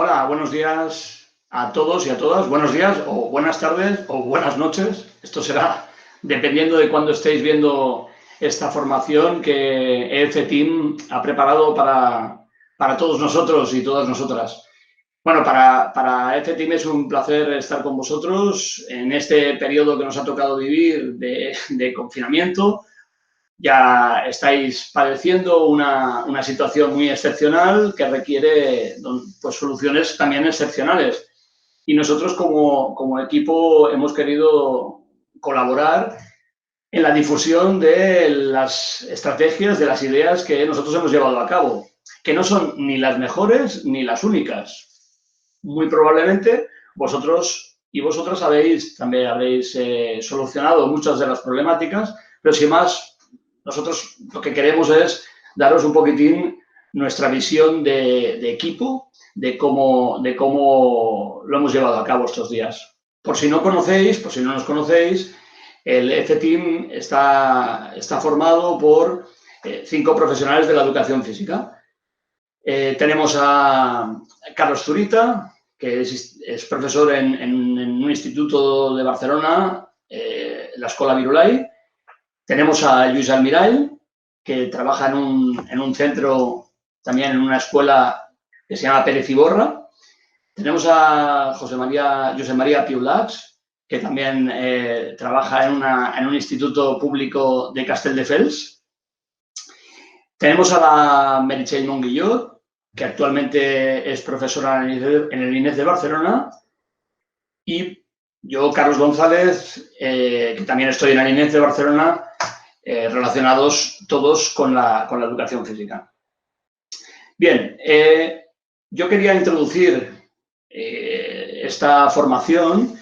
Hola, buenos días a todos y a todas. Buenos días o buenas tardes o buenas noches. Esto será dependiendo de cuándo estéis viendo esta formación que EF-Team ha preparado para todos nosotros y todas nosotras. Bueno, para EF-Team es un placer estar con vosotros en este periodo que nos ha tocado vivir de confinamiento. Ya estáis padeciendo una situación muy excepcional que requiere pues, soluciones también excepcionales. Y nosotros como equipo hemos querido colaborar en la difusión de las estrategias, de las ideas que nosotros hemos llevado a cabo, que no son ni las mejores ni las únicas. Muy probablemente vosotros y vosotras también habréis solucionado muchas de las problemáticas, pero sin más, nosotros lo que queremos es daros un poquitín nuestra visión de equipo, de cómo lo hemos llevado a cabo estos días. Por si no nos conocéis, el EF-Team está formado por 5 profesionales de la educación física. Tenemos a Carlos Zurita, que es profesor en un instituto de Barcelona, la Escola Virulai. Tenemos a Lluís Almirall, que trabaja en un centro, también en una escuela que se llama Pérez Iborra. Tenemos a José María Piulats, que también trabaja en un instituto público de Castelldefels. Tenemos a la Meritxell Monguillot, que actualmente es profesora en el INEF de Barcelona. Y yo, Carlos González, que también estoy en el INEF de Barcelona, relacionados todos con la educación física. Bien, yo quería introducir esta formación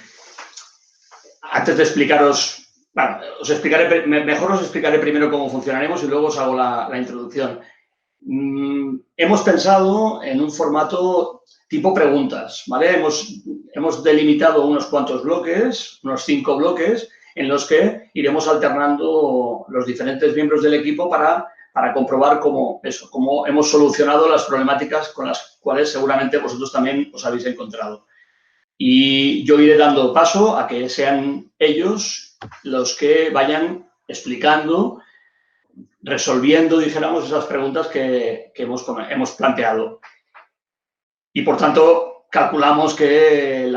antes de explicaros, bueno, mejor os explicaré primero cómo funcionaremos y luego os hago la introducción. Hemos pensado en un formato tipo preguntas, ¿vale? Hemos delimitado unos cuantos bloques, unos 5 bloques, en los que iremos alternando los diferentes miembros del equipo para comprobar cómo hemos solucionado las problemáticas con las cuales seguramente vosotros también os habéis encontrado. Y yo iré dando paso a que sean ellos los que vayan explicando, resolviendo, dijéramos, esas preguntas que hemos planteado. Y, por tanto, calculamos que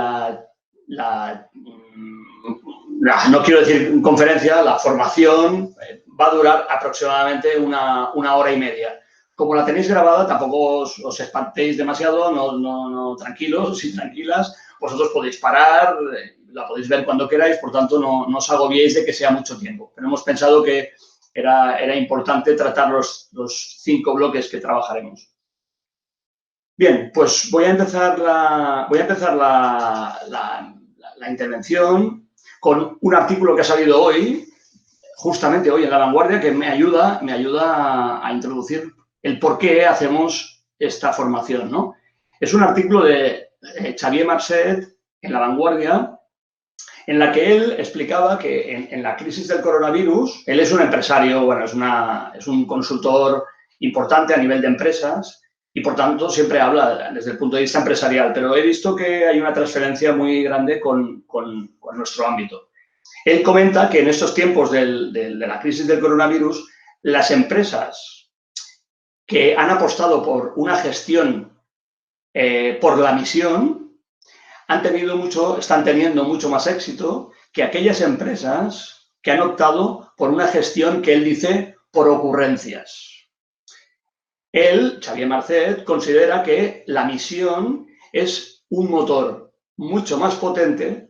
no quiero decir conferencia, la formación va a durar aproximadamente una hora y media. Como la tenéis grabada, tampoco os espantéis demasiado, no tranquilos y tranquilas. Vosotros podéis parar, la podéis ver cuando queráis, por tanto, no os agobiéis de que sea mucho tiempo. Pero hemos pensado que era importante tratar los 5 bloques que trabajaremos. Bien, pues voy a empezar la intervención con un artículo que ha salido hoy, justamente hoy en La Vanguardia, que me ayuda a introducir el por qué hacemos esta formación, ¿no? Es un artículo de Xavier Marcet en La Vanguardia, en la que él explicaba que en la crisis del coronavirus, él es un empresario, bueno, es un consultor importante a nivel de empresas y, por tanto, siempre habla desde el punto de vista empresarial, pero he visto que hay una transferencia muy grande con nuestro ámbito. Él comenta que en estos tiempos de la crisis del coronavirus, las empresas que han apostado por una gestión por la misión están teniendo mucho más éxito que aquellas empresas que han optado por una gestión que él dice por ocurrencias. Él, Xavier Marcet, considera que la misión es un motor mucho más potente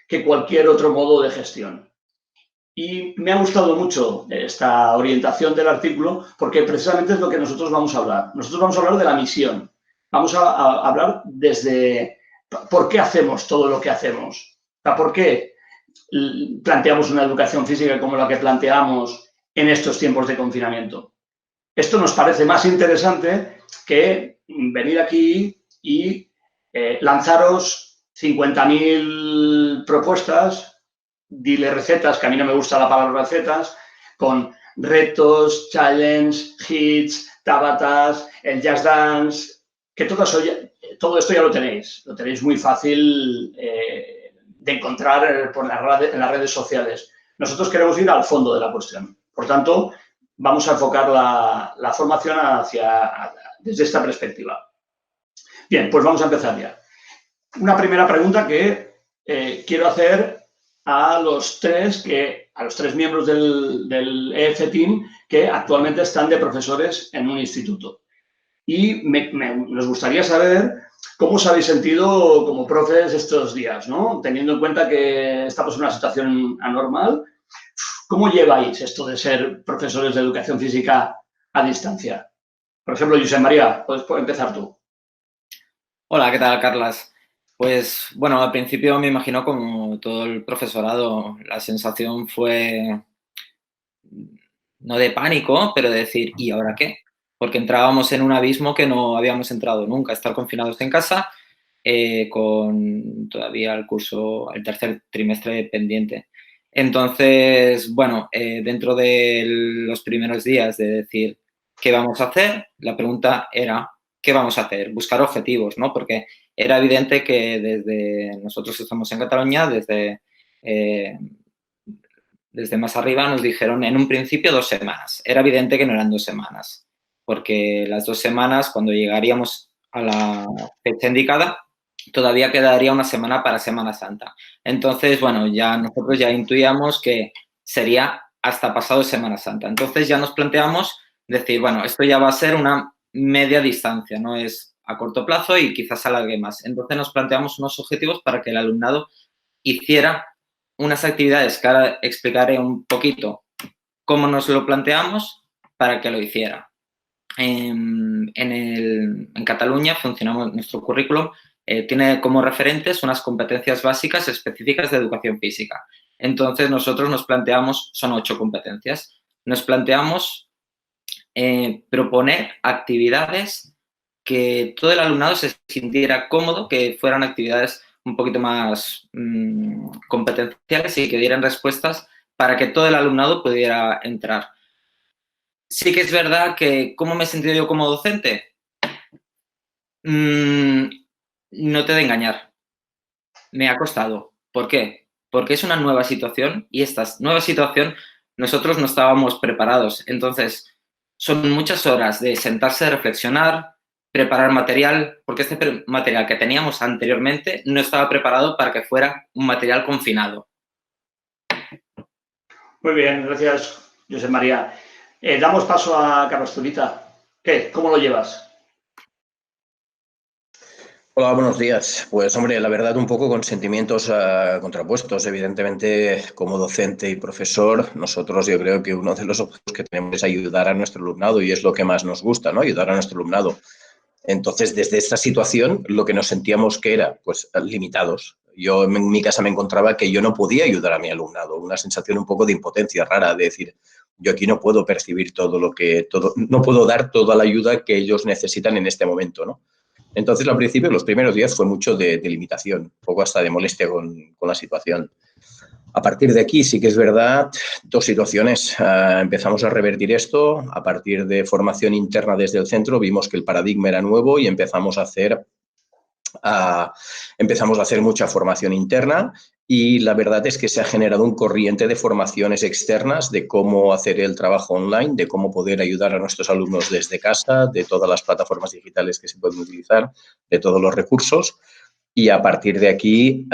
que cualquier otro modo de gestión. Y me ha gustado mucho esta orientación del artículo porque precisamente es lo que nosotros vamos a hablar. Nosotros vamos a hablar de la misión. Vamos a hablar desde por qué hacemos todo lo que hacemos. ¿Por qué planteamos una educación física como la que planteamos en estos tiempos de confinamiento? Esto nos parece más interesante que venir aquí y lanzaros 50.000 propuestas, dile recetas, que a mí no me gusta la palabra recetas, con retos, challenge, hits, tabatas, el just dance, que todo esto ya lo tenéis muy fácil de encontrar en las redes sociales. Nosotros queremos ir al fondo de la cuestión. Por tanto, vamos a enfocar la formación desde esta perspectiva. Bien, pues vamos a empezar ya. Una primera pregunta que quiero hacer a los tres miembros del EF Team que actualmente están de profesores en un instituto. Y nos gustaría saber cómo os habéis sentido como profes estos días, ¿no? Teniendo en cuenta que estamos en una situación anormal, ¿cómo lleváis esto de ser profesores de educación física a distancia? Por ejemplo, José María, puedes empezar tú. Hola, ¿qué tal, Carlas? Pues, bueno, al principio me imagino como todo el profesorado, la sensación fue no de pánico, pero de decir, ¿y ahora qué? Porque entrábamos en un abismo que no habíamos entrado nunca, estar confinados en casa con todavía el tercer trimestre pendiente. Entonces, bueno, dentro de los primeros días de decir, ¿qué vamos a hacer? La pregunta era, ¿qué vamos a hacer? Buscar objetivos, ¿no? Porque era evidente que nosotros estamos en Cataluña, desde más arriba nos dijeron en un principio 2 semanas. Era evidente que no eran 2 semanas, porque las 2 semanas, cuando llegaríamos a la fecha indicada, todavía quedaría una semana para Semana Santa. Entonces, bueno, nosotros ya intuíamos que sería hasta pasado Semana Santa. Entonces ya nos planteamos decir, bueno, esto ya va a ser una media distancia, no es a corto plazo y quizás alargue más. Entonces nos planteamos unos objetivos para que el alumnado hiciera unas actividades que ahora explicaré un poquito cómo nos lo planteamos para que lo hiciera. En Cataluña funcionamos, nuestro currículum tiene como referentes unas competencias básicas específicas de educación física. Entonces, nosotros nos planteamos, son 8 competencias, nos planteamos proponer actividades que todo el alumnado se sintiera cómodo, que fueran actividades un poquito más competenciales y que dieran respuestas para que todo el alumnado pudiera entrar. Sí que es verdad que, ¿cómo me he sentido yo como docente? No te he de engañar. Me ha costado. ¿Por qué? Porque es una nueva situación y esta nueva situación nosotros no estábamos preparados. Entonces, son muchas horas de sentarse, reflexionar, preparar material, porque este material que teníamos anteriormente no estaba preparado para que fuera un material confinado. Muy bien, gracias, José María. Damos paso a Carlos Zurita. ¿Qué? ¿Cómo lo llevas? Hola, buenos días. Pues, hombre, la verdad un poco con sentimientos contrapuestos. Evidentemente, como docente y profesor, nosotros yo creo que uno de los objetivos que tenemos es ayudar a nuestro alumnado y es lo que más nos gusta, ¿no? Ayudar a nuestro alumnado. Entonces, desde esta situación, lo que nos sentíamos que era, pues, limitados. Yo en mi casa me encontraba que yo no podía ayudar a mi alumnado, una sensación un poco de impotencia rara, de decir, yo aquí no puedo percibir no puedo dar toda la ayuda que ellos necesitan en este momento, ¿no? Entonces, al principio, los primeros días fue mucho de limitación, un poco hasta de molestia con la situación. A partir de aquí sí que es verdad, 2 situaciones. Empezamos a revertir esto. A partir de formación interna desde el centro vimos que el paradigma era nuevo y empezamos a hacer mucha formación interna y la verdad es que se ha generado un corriente de formaciones externas de cómo hacer el trabajo online, de cómo poder ayudar a nuestros alumnos desde casa, de todas las plataformas digitales que se pueden utilizar, de todos los recursos. Y a partir de aquí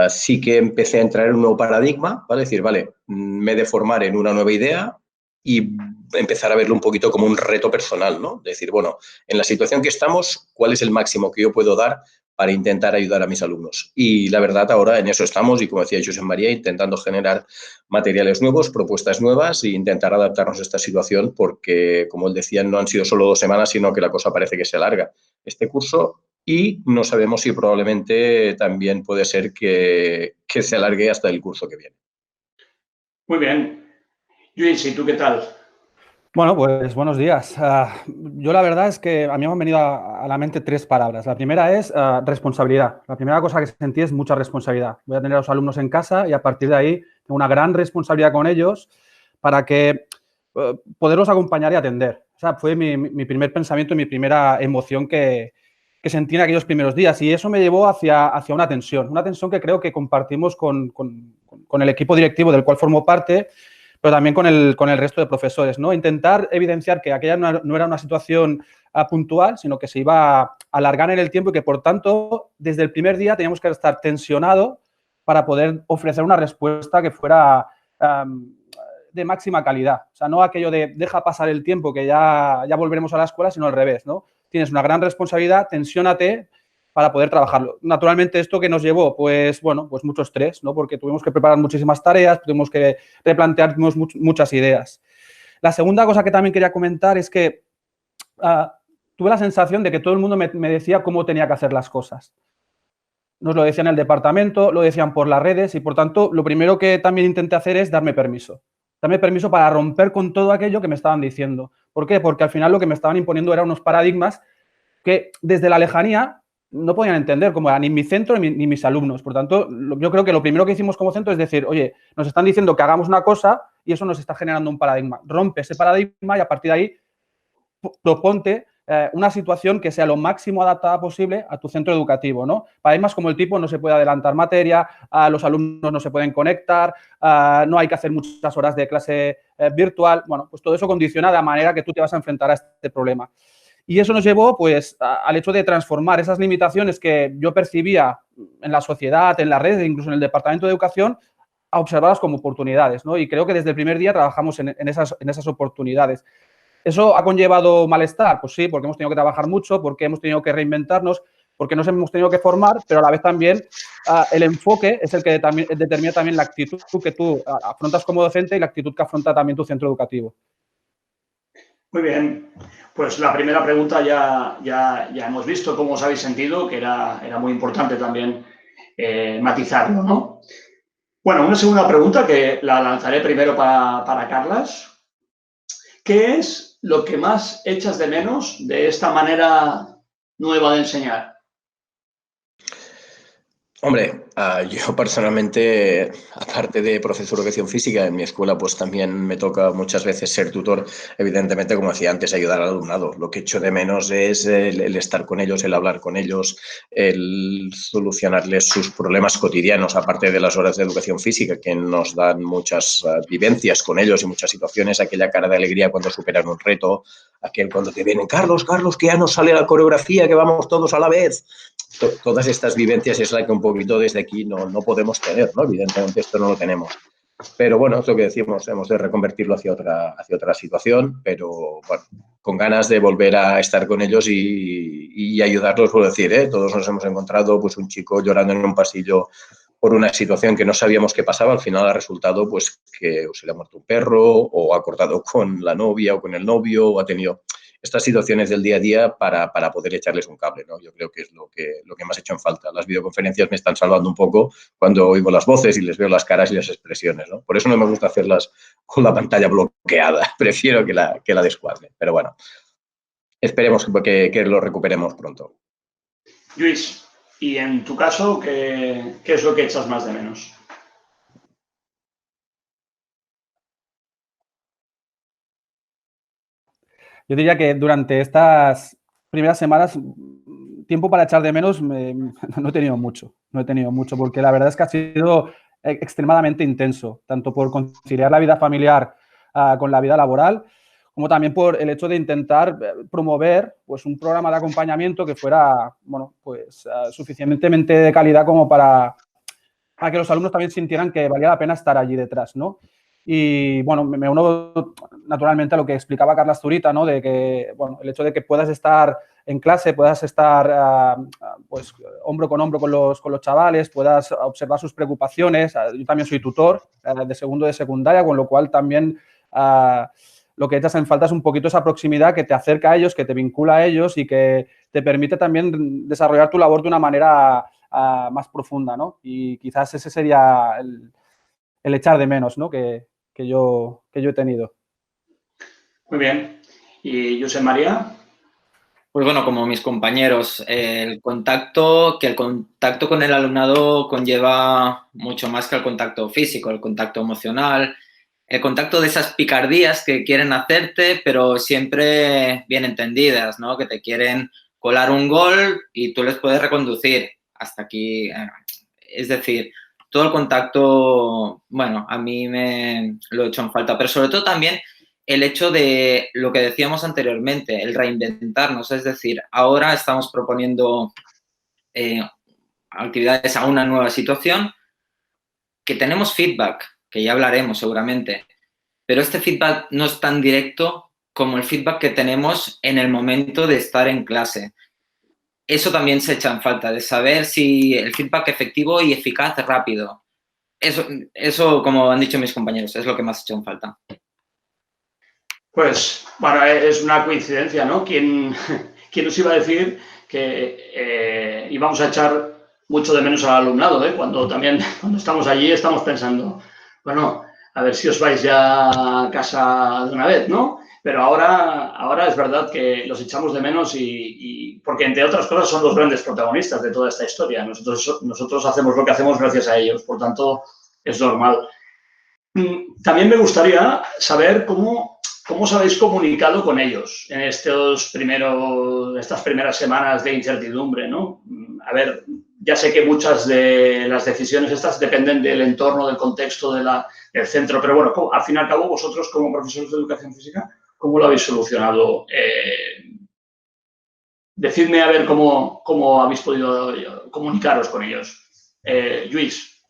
sí que empecé a entrar en un nuevo paradigma, ¿vale? Decir, vale, me he de formar en una nueva idea y empezar a verlo un poquito como un reto personal, ¿no? Decir, bueno, en la situación que estamos, ¿cuál es el máximo que yo puedo dar para intentar ayudar a mis alumnos? Y la verdad, ahora en eso estamos y, como decía José María, intentando generar materiales nuevos, propuestas nuevas e intentar adaptarnos a esta situación porque, como él decía, no han sido solo 2 semanas, sino que la cosa parece que se alarga. Este curso y no sabemos si probablemente también puede ser que se alargue hasta el curso que viene. Muy bien. Luis, ¿y tú qué tal? Bueno, pues buenos días. Yo la verdad es que a mí me han venido a la mente 3 palabras. La primera es responsabilidad. La primera cosa que sentí es mucha responsabilidad. Voy a tener a los alumnos en casa y a partir de ahí tengo una gran responsabilidad con ellos para que poderlos acompañar y atender. O sea, fue mi primer pensamiento y mi primera emoción que que sentí en aquellos primeros días. Y eso me llevó hacia una tensión que creo que compartimos con el equipo directivo del cual formo parte, pero también con el resto de profesores, ¿no? Intentar evidenciar que aquella no era una situación puntual, sino que se iba a alargar en el tiempo y que, por tanto, desde el primer día teníamos que estar tensionados para poder ofrecer una respuesta que fuera de máxima calidad. O sea, no aquello de deja pasar el tiempo que ya volveremos a la escuela, sino al revés, ¿no? Tienes una gran responsabilidad, tensiónate para poder trabajarlo. Naturalmente, ¿esto que nos llevó? Pues, bueno, pues mucho estrés, ¿no? Porque tuvimos que preparar muchísimas tareas, tuvimos que replantearnos muchas ideas. La segunda cosa que también quería comentar es que tuve la sensación de que todo el mundo me decía cómo tenía que hacer las cosas. Nos lo decían en el departamento, lo decían por las redes y, por tanto, lo primero que también intenté hacer es darme permiso. Darme permiso para romper con todo aquello que me estaban diciendo. ¿Por qué? Porque al final lo que me estaban imponiendo eran unos paradigmas que desde la lejanía no podían entender, como era ni mi centro ni mis alumnos. Por tanto, yo creo que lo primero que hicimos como centro es decir, oye, nos están diciendo que hagamos una cosa y eso nos está generando un paradigma. Rompe ese paradigma y a partir de ahí proponte una situación que sea lo máximo adaptada posible a tu centro educativo, ¿no? Paradigmas como el tipo no se puede adelantar materia, los alumnos no se pueden conectar, no hay que hacer muchas horas de clase virtual. Bueno, pues todo eso condiciona de manera que tú te vas a enfrentar a este problema. Y eso nos llevó, pues, al hecho de transformar esas limitaciones que yo percibía en la sociedad, en las redes, incluso en el Departamento de Educación, a observarlas como oportunidades, ¿no? Y creo que desde el primer día trabajamos en esas oportunidades. ¿Eso ha conllevado malestar? Pues sí, porque hemos tenido que trabajar mucho, porque hemos tenido que reinventarnos, porque nos hemos tenido que formar, pero a la vez también el enfoque es el que determina también la actitud que tú afrontas como docente y la actitud que afronta también tu centro educativo. Muy bien. Pues la primera pregunta ya hemos visto cómo os habéis sentido, que era muy importante también matizarlo, ¿no? Bueno, una segunda pregunta que la lanzaré primero para Carlas. ¿Qué es lo que más echas de menos de esta manera nueva de enseñar? Hombre, yo personalmente, aparte de profesor de educación física, en mi escuela pues también me toca muchas veces ser tutor. Evidentemente, como decía antes, ayudar al alumnado. Lo que echo de menos es el estar con ellos, el hablar con ellos, el solucionarles sus problemas cotidianos, aparte de las horas de educación física, que nos dan muchas vivencias con ellos y muchas situaciones, aquella cara de alegría cuando superan un reto, aquel cuando te vienen, Carlos, que ya nos sale la coreografía, que vamos todos a la vez. Todas estas vivencias es la que un poquito desde aquí no podemos tener, ¿no? Evidentemente esto no lo tenemos. Pero bueno, es lo que decimos, hemos de reconvertirlo hacia otra situación, pero bueno, con ganas de volver a estar con ellos y ayudarlos, puedo decir, ¿eh? Todos nos hemos encontrado pues un chico llorando en un pasillo por una situación que no sabíamos qué pasaba, al final ha resultado pues que o se le ha muerto un perro o ha cortado con la novia o con el novio o ha tenido estas situaciones del día a día para poder echarles un cable, ¿no? Yo creo que es lo que más he hecho en falta. Las videoconferencias me están salvando un poco cuando oigo las voces y les veo las caras y las expresiones, ¿no? Por eso no me gusta hacerlas con la pantalla bloqueada. Prefiero que la descuadre. Pero bueno, esperemos que lo recuperemos pronto. Luis, y en tu caso, ¿qué es lo que echas más de menos? Yo diría que durante estas primeras semanas, tiempo para echar de menos no he tenido mucho, porque la verdad es que ha sido extremadamente intenso, tanto por conciliar la vida familiar con la vida laboral, como también por el hecho de intentar promover pues, un programa de acompañamiento que fuera bueno, pues, suficientemente de calidad como para que los alumnos también sintieran que valía la pena estar allí detrás, ¿no? Y, bueno, me uno naturalmente a lo que explicaba Carla Zurita, ¿no? De que, bueno, el hecho de que puedas estar en clase, puedas estar, pues, hombro con hombro con los chavales, puedas observar sus preocupaciones. Yo también soy tutor de segundo de secundaria, con lo cual también lo que echas en falta es un poquito esa proximidad que te acerca a ellos, que te vincula a ellos y que te permite también desarrollar tu labor de una manera más profunda, ¿no? Y quizás ese sería el echar de menos, ¿no? Que yo he tenido. Muy bien. ¿Y Josep María? Pues bueno, como mis compañeros, el contacto con el alumnado conlleva mucho más que el contacto físico, el contacto emocional, el contacto de esas picardías que quieren hacerte, pero siempre bien entendidas, ¿no? Que te quieren colar un gol y tú les puedes reconducir hasta aquí. Es decir, todo el contacto, bueno, a mí me lo he hecho en falta, pero sobre todo también el hecho de lo que decíamos anteriormente, el reinventarnos. Es decir, ahora estamos proponiendo actividades a una nueva situación, que tenemos feedback, que ya hablaremos seguramente, pero este feedback no es tan directo como el feedback que tenemos en el momento de estar en clase. Eso también se echa en falta, de saber si el feedback efectivo y eficaz rápido. Eso, como han dicho mis compañeros, es lo que más ha hecho en falta. Pues, bueno, es una coincidencia, ¿no? ¿Quién nos iba a decir que íbamos a echar mucho de menos al alumnado, ¿eh? Cuando estamos allí estamos pensando, bueno, a ver si os vais ya a casa de una vez, ¿no? Pero ahora es verdad que los echamos de menos y porque, entre otras cosas, son los grandes protagonistas de toda esta historia. Nosotros hacemos lo que hacemos gracias a ellos, por tanto, es normal. También me gustaría saber cómo os habéis comunicado con ellos en estas primeras semanas de incertidumbre, ¿no? A ver, ya sé que muchas de las decisiones estas dependen del entorno, del contexto del centro, pero bueno, al fin y al cabo, vosotros como profesores de educación física, ¿cómo lo habéis solucionado? Decidme a ver cómo habéis podido comunicaros con ellos. Lluís,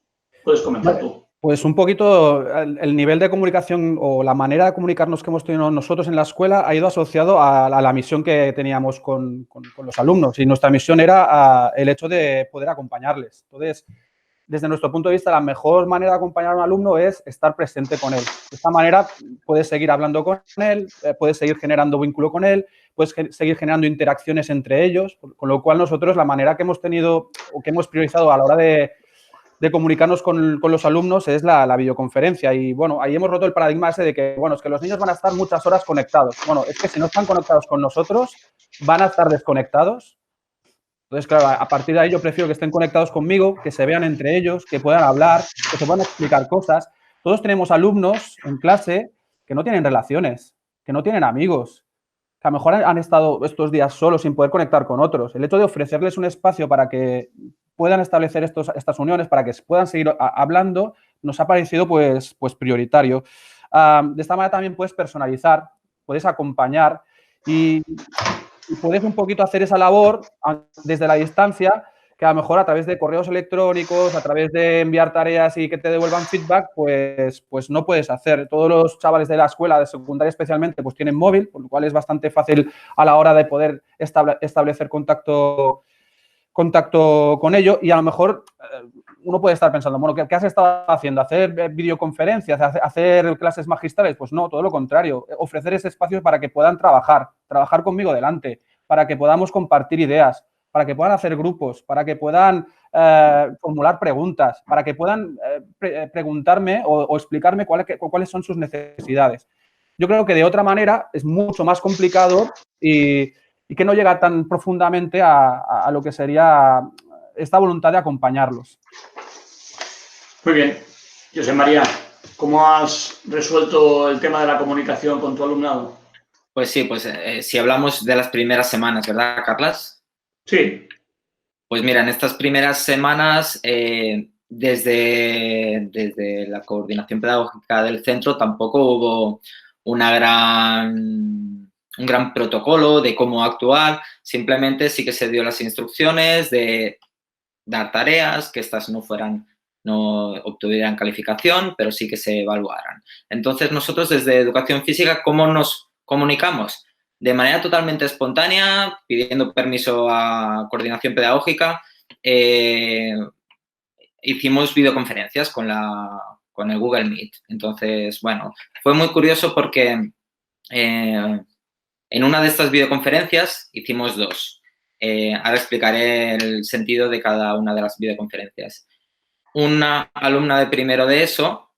puedes comentar tú. Pues un poquito el nivel de comunicación o la manera de comunicarnos que hemos tenido nosotros en la escuela ha ido asociado a la misión que teníamos con los alumnos, y nuestra misión era el hecho de poder acompañarles. Entonces, desde nuestro punto de vista, la mejor manera de acompañar a un alumno es estar presente con él. De esta manera puedes seguir hablando con él, puedes seguir generando vínculo con él, puedes seguir generando interacciones entre ellos, con lo cual nosotros la manera que hemos tenido o que hemos priorizado a la hora de comunicarnos con los alumnos es la videoconferencia. Y, bueno, ahí hemos roto el paradigma ese de que, bueno, es que los niños van a estar muchas horas conectados. Bueno, es que si no están conectados con nosotros, van a estar desconectados. Entonces, claro, a partir de ahí yo prefiero que estén conectados conmigo, que se vean entre ellos, que puedan hablar, que se puedan explicar cosas. Todos tenemos alumnos en clase que no tienen relaciones, que no tienen amigos, que a lo mejor han estado estos días solos sin poder conectar con otros. El hecho de ofrecerles un espacio para que puedan establecer estas uniones, para que puedan seguir hablando, nos ha parecido pues prioritario. De esta manera también puedes personalizar, puedes acompañar y puedes un poquito hacer esa labor desde la distancia, que a lo mejor a través de correos electrónicos, a través de enviar tareas y que te devuelvan feedback, pues no puedes hacer. Todos los chavales de la escuela, de secundaria especialmente, pues tienen móvil, por lo cual es bastante fácil a la hora de poder establecer contacto con ello, y a lo mejor uno puede estar pensando, bueno, ¿qué has estado haciendo? ¿Hacer videoconferencias? ¿Hacer clases magistrales? Pues no, todo lo contrario. Ofrecer ese espacio para que puedan trabajar conmigo delante, para que podamos compartir ideas, para que puedan hacer grupos, para que puedan formular preguntas, para que puedan preguntarme o explicarme cuáles son sus necesidades. Yo creo que de otra manera es mucho más complicado y que no llega tan profundamente a lo que sería esta voluntad de acompañarlos. Muy bien. José María, ¿cómo has resuelto el tema de la comunicación con tu alumnado? Pues sí, si hablamos de las primeras semanas, ¿verdad, Carlas? Sí. Pues mira, en estas primeras semanas, desde la coordinación pedagógica del centro, tampoco hubo un gran protocolo de cómo actuar. Simplemente sí que se dio las instrucciones de dar tareas, que estas no obtuvieran calificación, pero sí que se evaluaran. Entonces, nosotros desde Educación Física, ¿cómo nos comunicamos? De manera totalmente espontánea, pidiendo permiso a coordinación pedagógica, hicimos videoconferencias con el Google Meet. Entonces, bueno, fue muy curioso porque en una de estas videoconferencias hicimos dos. Ahora explicaré el sentido de cada una de las videoconferencias. Una alumna de primero de ESO,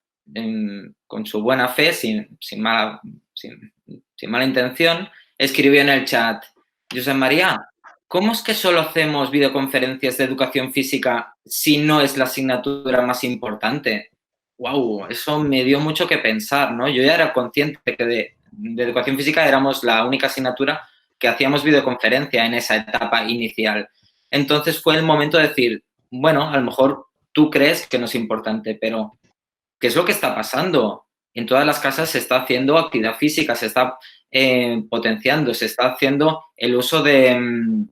con su buena fe, sin mala intención, escribió en el chat: José María, ¿cómo es que solo hacemos videoconferencias de educación física si no es la asignatura más importante? ¡Wow! Eso me dio mucho que pensar, ¿no? Yo ya era consciente que de educación física éramos la única asignatura que hacíamos videoconferencia en esa etapa inicial. Entonces fue el momento de decir, bueno, a lo mejor tú crees que no es importante, pero ¿qué es lo que está pasando? En todas las casas se está haciendo actividad física, se está potenciando, se está haciendo el uso de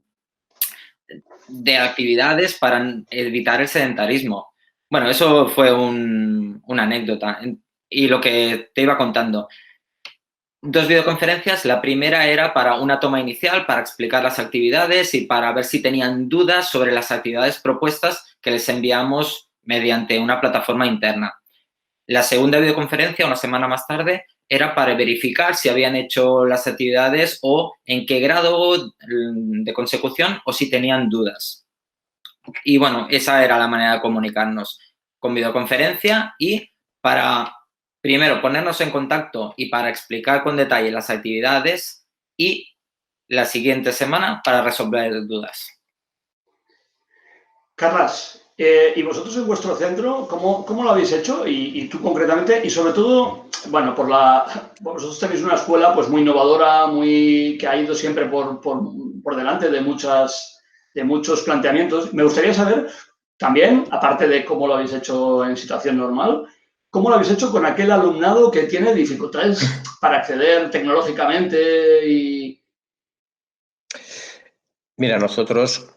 actividades para evitar el sedentarismo. Bueno, eso fue una anécdota. Y lo que te iba contando, 2 videoconferencias. La primera era para una toma inicial, para explicar las actividades y para ver si tenían dudas sobre las actividades propuestas que les enviamos mediante una plataforma interna. La segunda videoconferencia, una semana más tarde, era para verificar si habían hecho las actividades o en qué grado de consecución o si tenían dudas. Y bueno, esa era la manera de comunicarnos, con videoconferencia y para, primero, ponernos en contacto y para explicar con detalle las actividades y la siguiente semana para resolver dudas. Carlas, ¿y vosotros en vuestro centro cómo lo habéis hecho? Y tú concretamente, y sobre todo, bueno, vosotros tenéis una escuela pues muy innovadora, que ha ido siempre por delante de muchos planteamientos. Me gustaría saber también, aparte de cómo lo habéis hecho en situación normal, cómo lo habéis hecho con aquel alumnado que tiene dificultades para acceder tecnológicamente y... Mira, nosotros,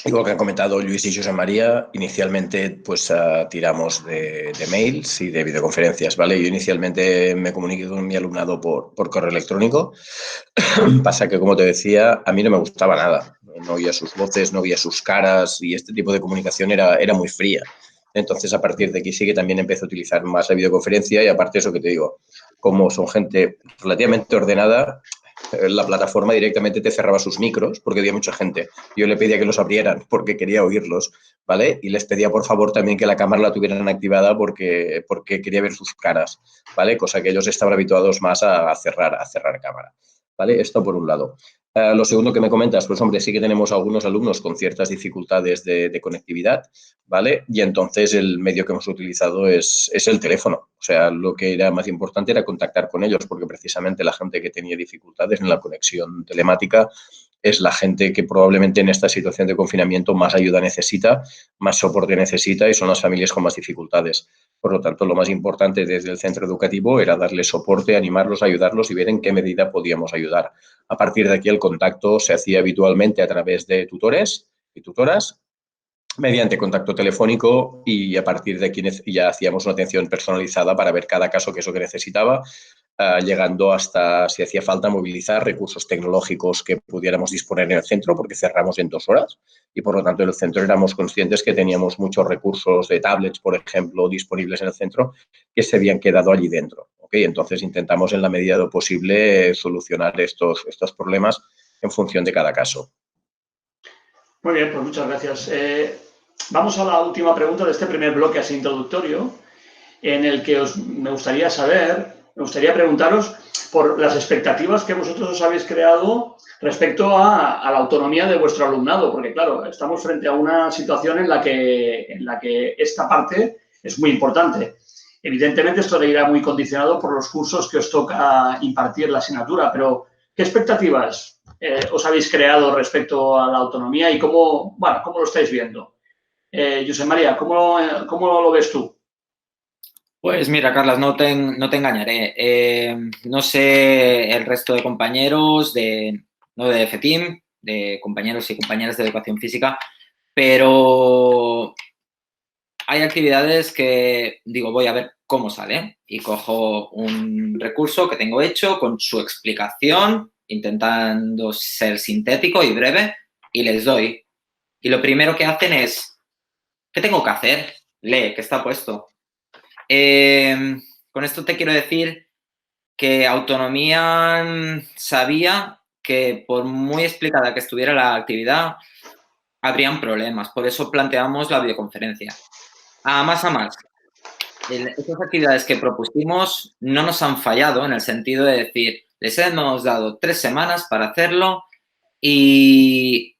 igual que han comentado Luis y José María, inicialmente pues tiramos de mails y de videoconferencias, ¿vale? Yo inicialmente me comuniqué con mi alumnado por correo electrónico. Pasa que, como te decía, a mí no me gustaba nada. No oía sus voces, no oía sus caras y este tipo de comunicación era muy fría. Entonces, a partir de aquí sí que también empecé a utilizar más la videoconferencia y aparte de eso que te digo, como son gente relativamente ordenada, la plataforma directamente te cerraba sus micros porque había mucha gente. Yo le pedía que los abrieran porque quería oírlos, ¿vale? Y les pedía, por favor, también que la cámara la tuvieran activada porque quería ver sus caras, ¿vale? Cosa que ellos estaban habituados más a cerrar cámara, ¿vale? Esto por un lado. Lo segundo que me comentas, pues hombre, sí que tenemos algunos alumnos con ciertas dificultades de conectividad, ¿vale? Y entonces el medio que hemos utilizado es el teléfono. O sea, lo que era más importante era contactar con ellos, porque precisamente la gente que tenía dificultades en la conexión telemática es la gente que probablemente en esta situación de confinamiento más ayuda necesita, más soporte necesita y son las familias con más dificultades. Por lo tanto, lo más importante desde el centro educativo era darles soporte, animarlos, ayudarlos y ver en qué medida podíamos ayudar. A partir de aquí, el contacto se hacía habitualmente a través de tutores y tutoras, mediante contacto telefónico y a partir de aquí ya hacíamos una atención personalizada para ver cada caso, qué es lo que necesitaba, llegando hasta, si hacía falta, movilizar recursos tecnológicos que pudiéramos disponer en el centro, porque cerramos en 2 horas y, por lo tanto, en el centro éramos conscientes que teníamos muchos recursos de tablets, por ejemplo, disponibles en el centro que se habían quedado allí dentro. ¿Okay? Entonces, intentamos, en la medida de lo posible, solucionar estos problemas en función de cada caso. Muy bien, pues muchas gracias. Vamos a la última pregunta de este primer bloque así introductorio, en el que me gustaría preguntaros por las expectativas que vosotros os habéis creado respecto a la autonomía de vuestro alumnado, porque claro, estamos frente a una situación en la que esta parte es muy importante. Evidentemente, esto le irá muy condicionado por los cursos que os toca impartir la asignatura, pero ¿qué expectativas os habéis creado respecto a la autonomía y cómo lo estáis viendo? José María, ¿cómo lo ves tú? Pues mira, Carlas, no te engañaré. No sé el resto de compañeros no de FETIM, de compañeros y compañeras de educación física, pero hay actividades que digo, voy a ver cómo sale y cojo un recurso que tengo hecho con su explicación, intentando ser sintético y breve, y les doy. Y lo primero que hacen es, ¿qué tengo que hacer? Lee, que está puesto. Con esto te quiero decir que autonomía sabía que por muy explicada que estuviera la actividad, habrían problemas. Por eso planteamos la videoconferencia. A más, estas actividades que propusimos no nos han fallado en el sentido de decir, les hemos dado 3 semanas para hacerlo y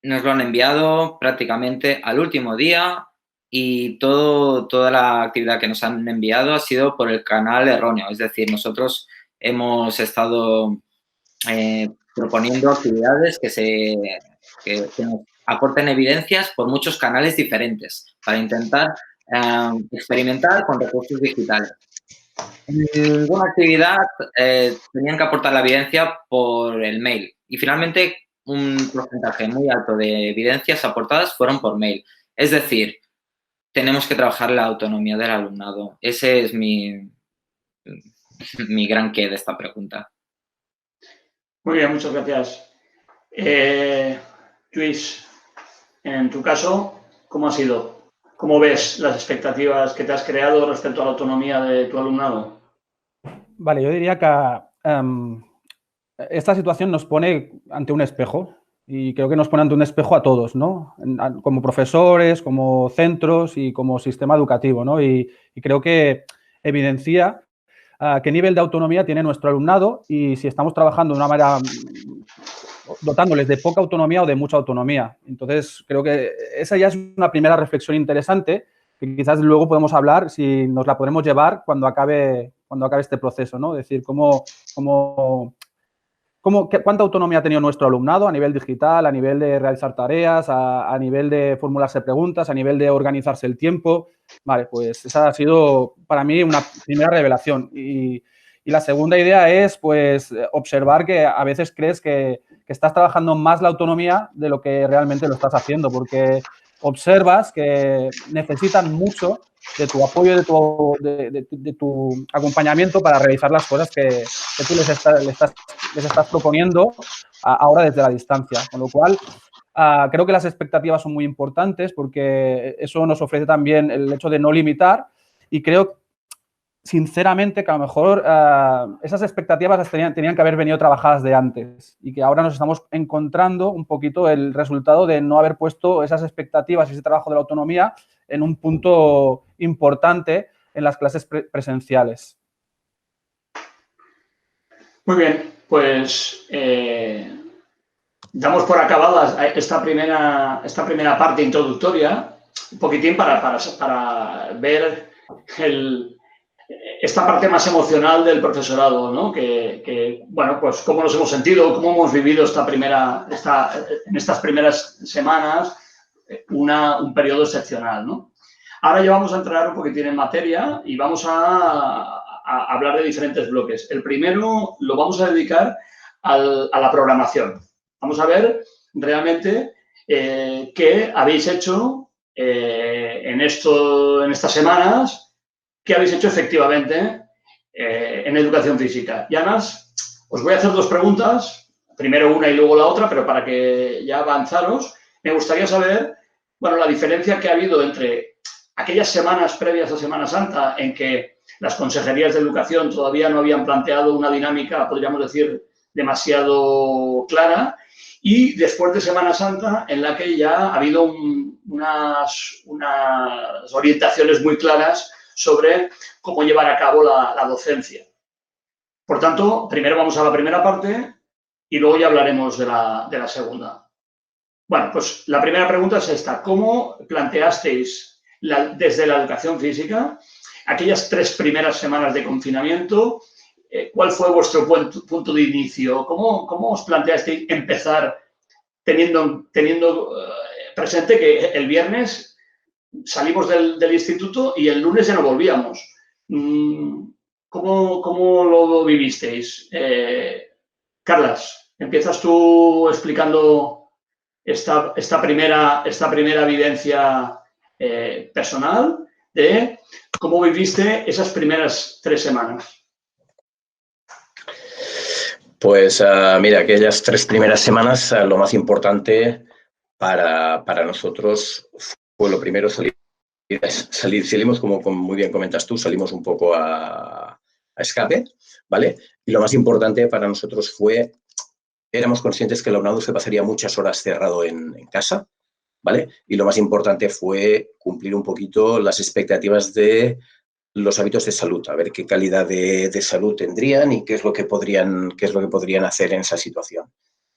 nos lo han enviado prácticamente al último día y toda la actividad que nos han enviado ha sido por el canal erróneo. Es decir, nosotros hemos estado proponiendo actividades que nos aporten evidencias por muchos canales diferentes para intentar experimentar con recursos digitales. En alguna actividad tenían que aportar la evidencia por el mail y finalmente un porcentaje muy alto de evidencias aportadas fueron por mail. Es decir, tenemos que trabajar la autonomía del alumnado. Ese es mi gran qué de esta pregunta. Muy bien, muchas gracias. Luis, en tu caso, ¿cómo ha sido? ¿Cómo ves las expectativas que te has creado respecto a la autonomía de tu alumnado? Vale, yo diría que esta situación nos pone ante un espejo y creo que nos pone ante un espejo a todos, ¿no? Como profesores, como centros y como sistema educativo, ¿no? Y creo que evidencia qué nivel de autonomía tiene nuestro alumnado y si estamos trabajando de una manera dotándoles de poca autonomía o de mucha autonomía. Entonces, creo que esa ya es una primera reflexión interesante que quizás luego podemos hablar si nos la podremos llevar cuando acabe este proceso, ¿no? Es decir, ¿cuánta autonomía ha tenido nuestro alumnado a nivel digital, a nivel de realizar tareas, a nivel de formularse preguntas, a nivel de organizarse el tiempo? Vale, pues esa ha sido para mí una primera revelación. Y la segunda idea es, pues, observar que a veces crees que estás trabajando más la autonomía de lo que realmente lo estás haciendo, porque observas que necesitan mucho de tu apoyo, de tu acompañamiento para realizar las cosas que tú les estás proponiendo ahora desde la distancia. Con lo cual, creo que las expectativas son muy importantes porque eso nos ofrece también el hecho de no limitar y creo, sinceramente, que a lo mejor esas expectativas tenían que haber venido trabajadas de antes y que ahora nos estamos encontrando un poquito el resultado de no haber puesto esas expectativas y ese trabajo de la autonomía en un punto importante en las clases presenciales. Muy bien, pues damos por acabada esta primera parte introductoria, un poquitín para ver esta parte más emocional del profesorado, ¿no? Bueno, pues cómo nos hemos sentido, cómo hemos vivido en estas primeras semanas un periodo excepcional, ¿no? Ahora ya vamos a entrar un poquitín en materia y vamos a hablar de diferentes bloques. El primero lo vamos a dedicar a la programación. Vamos a ver realmente qué habéis hecho en estas semanas, qué habéis hecho efectivamente en educación física. Y además, os voy a hacer dos preguntas, primero una y luego la otra, pero para que ya avanzaros, me gustaría saber, bueno, la diferencia que ha habido entre aquellas semanas previas a Semana Santa en que las consejerías de educación todavía no habían planteado una dinámica, podríamos decir, demasiado clara, y después de Semana Santa en la que ya ha habido unas orientaciones muy claras sobre cómo llevar a cabo la docencia. Por tanto, primero vamos a la primera parte y luego ya hablaremos de la segunda. Bueno, pues la primera pregunta es esta. ¿Cómo planteasteis desde la educación física aquellas 3 primeras semanas de confinamiento? ¿Cuál fue vuestro punto de inicio? ¿Cómo os planteasteis empezar teniendo presente que el viernes salimos del instituto y el lunes ya no volvíamos? ¿Cómo lo vivisteis? Carlas, empiezas tú explicando esta primera vivencia personal de cómo viviste esas primeras 3 semanas. Pues mira, aquellas 3 primeras semanas lo más importante para nosotros fue lo primero salimos, como muy bien comentas tú, salimos un poco a escape, ¿vale? Y lo más importante para nosotros éramos conscientes que el alumnado se pasaría muchas horas cerrado en casa, ¿vale? Y lo más importante fue cumplir un poquito las expectativas de los hábitos de salud, a ver qué calidad de salud tendrían y qué es lo que podrían hacer en esa situación,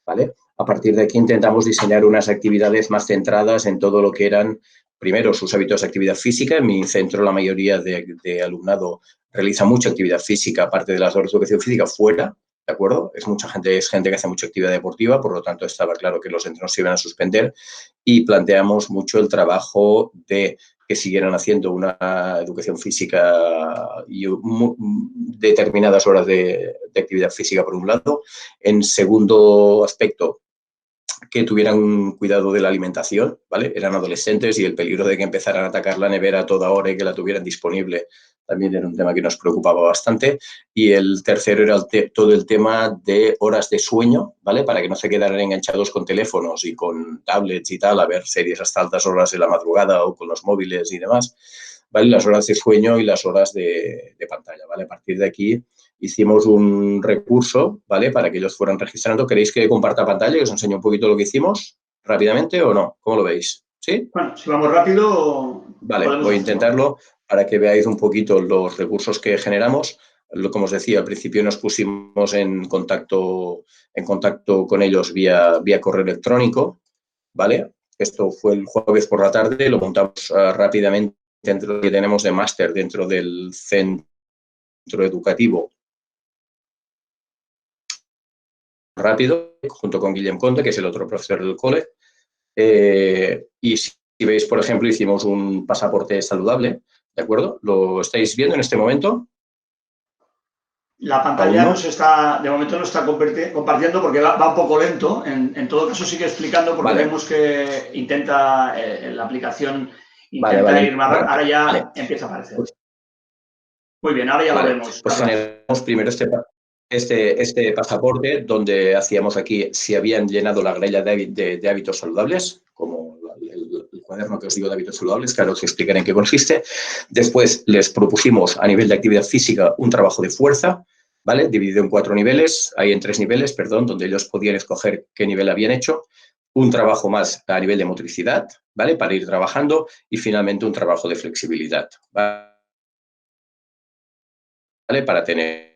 ¿vale? A partir de aquí intentamos diseñar unas actividades más centradas en todo lo que eran, primero, sus hábitos de actividad física. En mi centro la mayoría de alumnado realiza mucha actividad física, aparte de las horas de educación física, fuera, ¿de acuerdo? Es gente que hace mucha actividad deportiva, por lo tanto estaba claro que los entrenos se iban a suspender y planteamos mucho el trabajo de que siguieran haciendo una educación física y determinadas horas de actividad física, por un lado. En segundo aspecto, que tuvieran cuidado de la alimentación, ¿vale? Eran adolescentes y el peligro de que empezaran a atacar la nevera a toda hora y que la tuvieran disponible también era un tema que nos preocupaba bastante. Y el tercero era todo el tema de horas de sueño, ¿vale? Para que no se quedaran enganchados con teléfonos y con tablets y tal, a ver series hasta altas horas de la madrugada o con los móviles y demás, ¿vale? Las horas de sueño y las horas de pantalla, ¿vale? A partir de aquí hicimos un recurso, ¿vale? Para que ellos fueran registrando. ¿Queréis que comparta pantalla y os enseñe un poquito lo que hicimos rápidamente o no? ¿Cómo lo veis? ¿Sí? Bueno, si vamos rápido... Vale, voy a intentarlo para que veáis un poquito los recursos que generamos. Como os decía, al principio nos pusimos en contacto con ellos vía correo electrónico, ¿vale? Esto fue el jueves por la tarde, lo montamos rápidamente dentro de lo que tenemos de máster dentro del centro educativo. Rápido, junto con Guillem Conte, que es el otro profesor del cole. Y si veis, por ejemplo, hicimos un pasaporte saludable, ¿de acuerdo? ¿Lo estáis viendo en este momento? La pantalla no se está, de momento no está compartiendo porque va un poco lento. En todo caso sigue explicando porque vemos que intenta, la aplicación intenta ir más rápido. Ahora ya empieza a aparecer. Muy bien, ahora ya lo vemos. Pues generamos primero este pasaporte donde hacíamos aquí si habían llenado la grella de hábitos saludables, como el cuaderno que os digo de hábitos saludables, que ahora os explicaré en qué consiste. Después les propusimos a nivel de actividad física un trabajo de fuerza, ¿vale? Dividido en 4 niveles, en 3 niveles, perdón, donde ellos podían escoger qué nivel habían hecho. Un trabajo más a nivel de motricidad, ¿vale? Para ir trabajando y finalmente un trabajo de flexibilidad, ¿vale? Para tener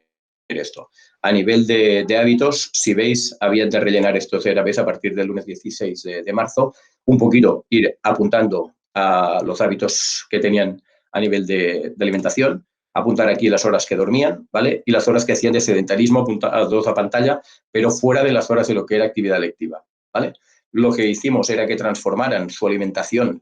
esto. A nivel de hábitos, si veis, habían de rellenar estos ERABs a partir del lunes 16 de marzo, un poquito ir apuntando a los hábitos que tenían a nivel de alimentación, apuntar aquí las horas que dormían, ¿vale? Y las horas que hacían de sedentarismo, apuntados a pantalla, pero fuera de las horas de lo que era actividad lectiva, ¿vale? Lo que hicimos era que transformaran su alimentación,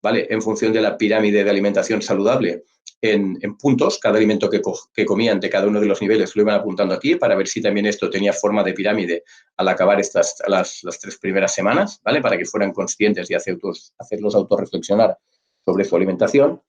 ¿vale? En función de la pirámide de alimentación saludable en puntos, cada alimento que comían de cada uno de los niveles lo iban apuntando aquí para ver si también esto tenía forma de pirámide al acabar las 3 primeras semanas, ¿vale? Para que fueran conscientes y hacerlos autorreflexionar sobre su alimentación.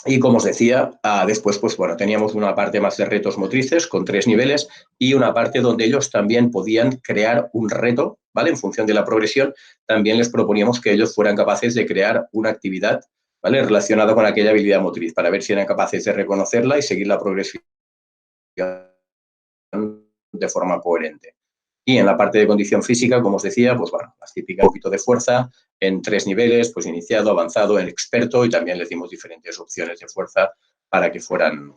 Y como os decía, después, pues bueno, teníamos una parte más de retos motrices con 3 niveles y una parte donde ellos también podían crear un reto, ¿vale? En función de la progresión, también les proponíamos que ellos fueran capaces de crear una actividad, ¿vale? Relacionada con aquella habilidad motriz, para ver si eran capaces de reconocerla y seguir la progresión de forma coherente. Y en la parte de condición física, como os decía, pues bueno, las típicas, un poquito de fuerza en 3 niveles, pues iniciado, avanzado, el experto, y también les dimos diferentes opciones de fuerza para que fueran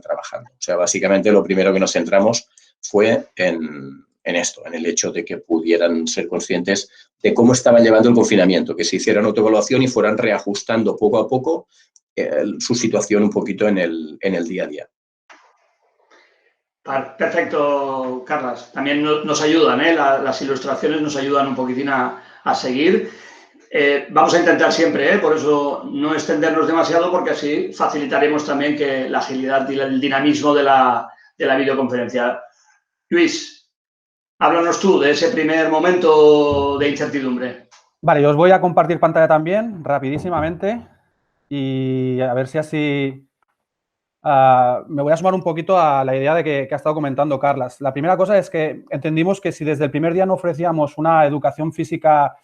trabajando. O sea, básicamente lo primero que nos centramos fue en esto, en el hecho de que pudieran ser conscientes de cómo estaban llevando el confinamiento, que se hicieran autoevaluación y fueran reajustando poco a poco su situación un poquito en el día a día. Perfecto, Carlas. También nos ayudan, las ilustraciones nos ayudan un poquitín a seguir. Vamos a intentar siempre, por eso no extendernos demasiado, porque así facilitaremos también que la agilidad y el dinamismo de la videoconferencia. Luis, háblanos tú de ese primer momento de incertidumbre. Vale, yo os voy a compartir pantalla también, rapidísimamente, y a ver si así... me voy a sumar un poquito a la idea de que ha estado comentando Carlas. La primera cosa es que entendimos que si desde el primer día no ofrecíamos una educación física...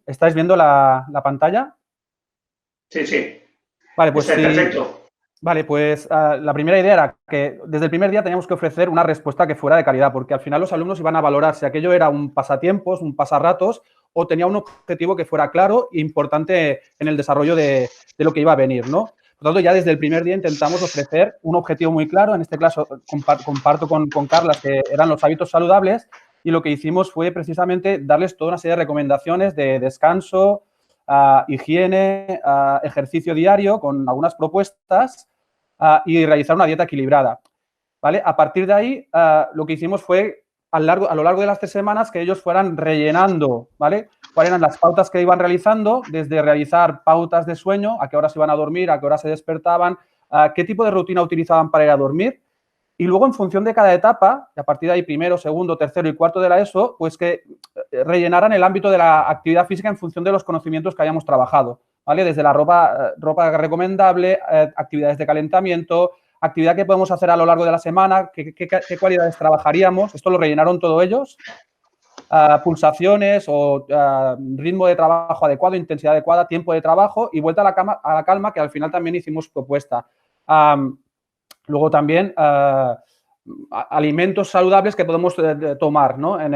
¿estáis viendo la pantalla? Sí, sí. Vale, pues sí. Perfecto. Vale, pues la primera idea era que desde el primer día teníamos que ofrecer una respuesta que fuera de calidad, porque al final los alumnos iban a valorar si aquello era un pasatiempos, un pasarratos, o tenía un objetivo que fuera claro e importante en el desarrollo de lo que iba a venir, ¿no? Por lo tanto, ya desde el primer día intentamos ofrecer un objetivo muy claro. En este caso, comparto con Carlas que eran los hábitos saludables, y lo que hicimos fue precisamente darles toda una serie de recomendaciones de descanso, higiene, ejercicio diario, con algunas propuestas, y realizar una dieta equilibrada. ¿vale? A partir de ahí, lo que hicimos fue, a lo largo de las 3 semanas, que ellos fueran rellenando, ¿vale? Cuáles eran las pautas que iban realizando, desde realizar pautas de sueño, a qué horas iban a dormir, a qué horas se despertaban, qué tipo de rutina utilizaban para ir a dormir. Y luego, en función de cada etapa, y a partir de ahí, primero, segundo, tercero y cuarto de la ESO, pues que rellenaran el ámbito de la actividad física en función de los conocimientos que hayamos trabajado, ¿vale? Desde la ropa recomendable, actividades de calentamiento, actividad que podemos hacer a lo largo de la semana, qué cualidades trabajaríamos. Esto lo rellenaron todos ellos. Pulsaciones o ritmo de trabajo adecuado, intensidad adecuada, tiempo de trabajo y vuelta a la calma, que al final también hicimos propuesta. Luego también alimentos saludables que podemos tomar, ¿no? en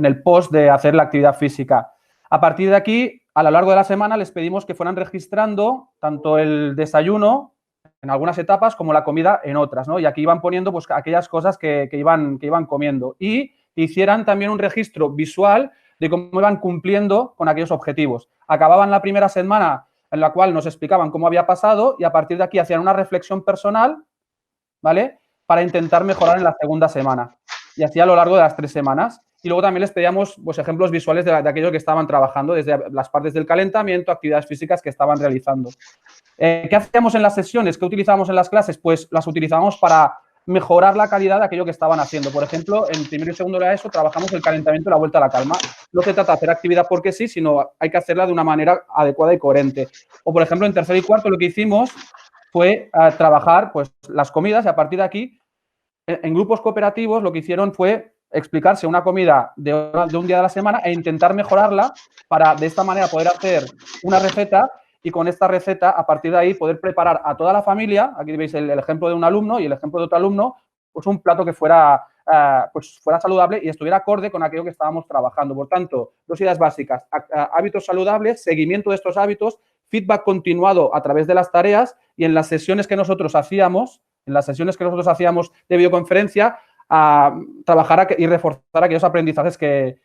el post de hacer la actividad física. A partir de aquí, a lo largo de la semana, les pedimos que fueran registrando tanto el desayuno en algunas etapas como la comida en otras, ¿no? Y aquí iban poniendo pues, aquellas cosas que iban comiendo y hicieran también un registro visual de cómo iban cumpliendo con aquellos objetivos. Acababan la primera semana en la cual nos explicaban cómo había pasado y a partir de aquí hacían una reflexión personal, ¿vale? Para intentar mejorar en la segunda semana. Y así a lo largo de las 3 semanas. Y luego también les pedíamos pues, ejemplos visuales de aquello que estaban trabajando, desde las partes del calentamiento, actividades físicas que estaban realizando. ¿Qué hacíamos en las sesiones? ¿Qué utilizábamos en las clases? Pues las utilizábamos para mejorar la calidad de aquello que estaban haciendo. Por ejemplo, en primero y segundo de ESO trabajamos el calentamiento y la vuelta a la calma. No se trata de hacer actividad porque sí, sino hay que hacerla de una manera adecuada y coherente. O, por ejemplo, en tercero y cuarto lo que hicimos fue trabajar pues, las comidas y a partir de aquí, en grupos cooperativos, lo que hicieron fue explicarse una comida de un día de la semana e intentar mejorarla para de esta manera poder hacer una receta y con esta receta, a partir de ahí, poder preparar a toda la familia, aquí veis el ejemplo de un alumno y el ejemplo de otro alumno, pues un plato que fuera saludable y estuviera acorde con aquello que estábamos trabajando. Por tanto, 2 ideas básicas, hábitos saludables, seguimiento de estos hábitos, feedback continuado a través de las tareas y en las sesiones que nosotros hacíamos, de videoconferencia, trabajar y reforzar aquellos aprendizajes que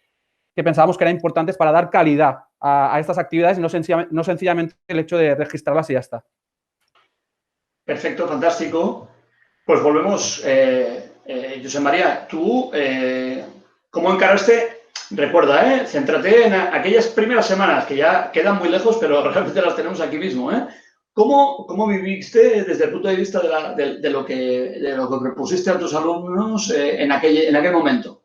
pensábamos que eran importantes para dar calidad a estas actividades y no sencillamente el hecho de registrarlas y ya está. Perfecto, fantástico. Pues volvemos. Josep María, tú, ¿cómo encaraste? Recuerda, céntrate en aquellas primeras semanas que ya quedan muy lejos, pero realmente las tenemos aquí mismo. ¿Cómo viviste desde el punto de vista de lo que propusiste a tus alumnos en aquel momento?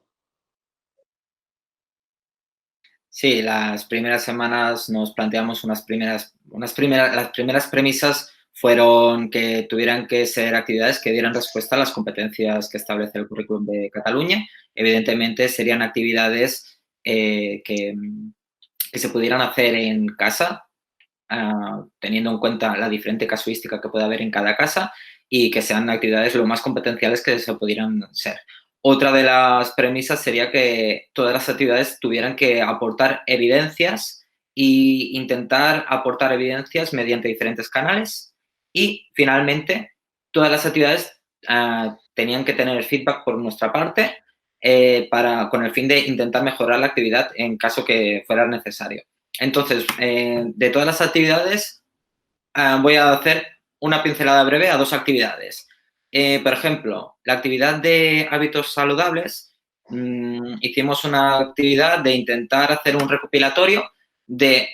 Sí, las primeras semanas nos planteamos las primeras premisas fueron que tuvieran que ser actividades que dieran respuesta a las competencias que establece el currículum de Cataluña. Evidentemente, serían actividades que se pudieran hacer en casa, teniendo en cuenta la diferente casuística que puede haber en cada casa y que sean actividades lo más competenciales que se pudieran ser. Otra de las premisas sería que todas las actividades tuvieran que aportar evidencias e intentar aportar evidencias mediante diferentes canales. Y, finalmente, todas las actividades tenían que tener feedback por nuestra parte con el fin de intentar mejorar la actividad en caso que fuera necesario. Entonces, de todas las actividades, voy a hacer una pincelada breve a 2 actividades. Por ejemplo, la actividad de hábitos saludables, hicimos una actividad de intentar hacer un recopilatorio de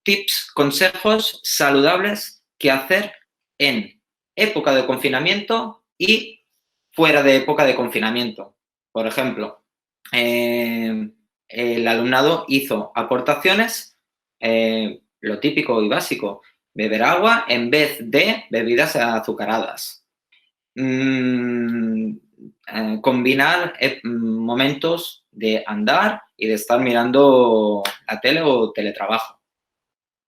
tips, consejos saludables que hacer en época de confinamiento y fuera de época de confinamiento. Por ejemplo, el alumnado hizo aportaciones, lo típico y básico, beber agua en vez de bebidas azucaradas. Combinar momentos de andar y de estar mirando la tele o teletrabajo.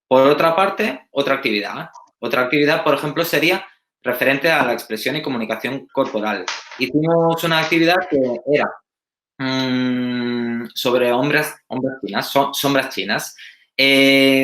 Por otra parte, otra actividad. Otra actividad, por ejemplo, sería referente a la expresión y comunicación corporal. Hicimos una actividad que era sobre sombras chinas.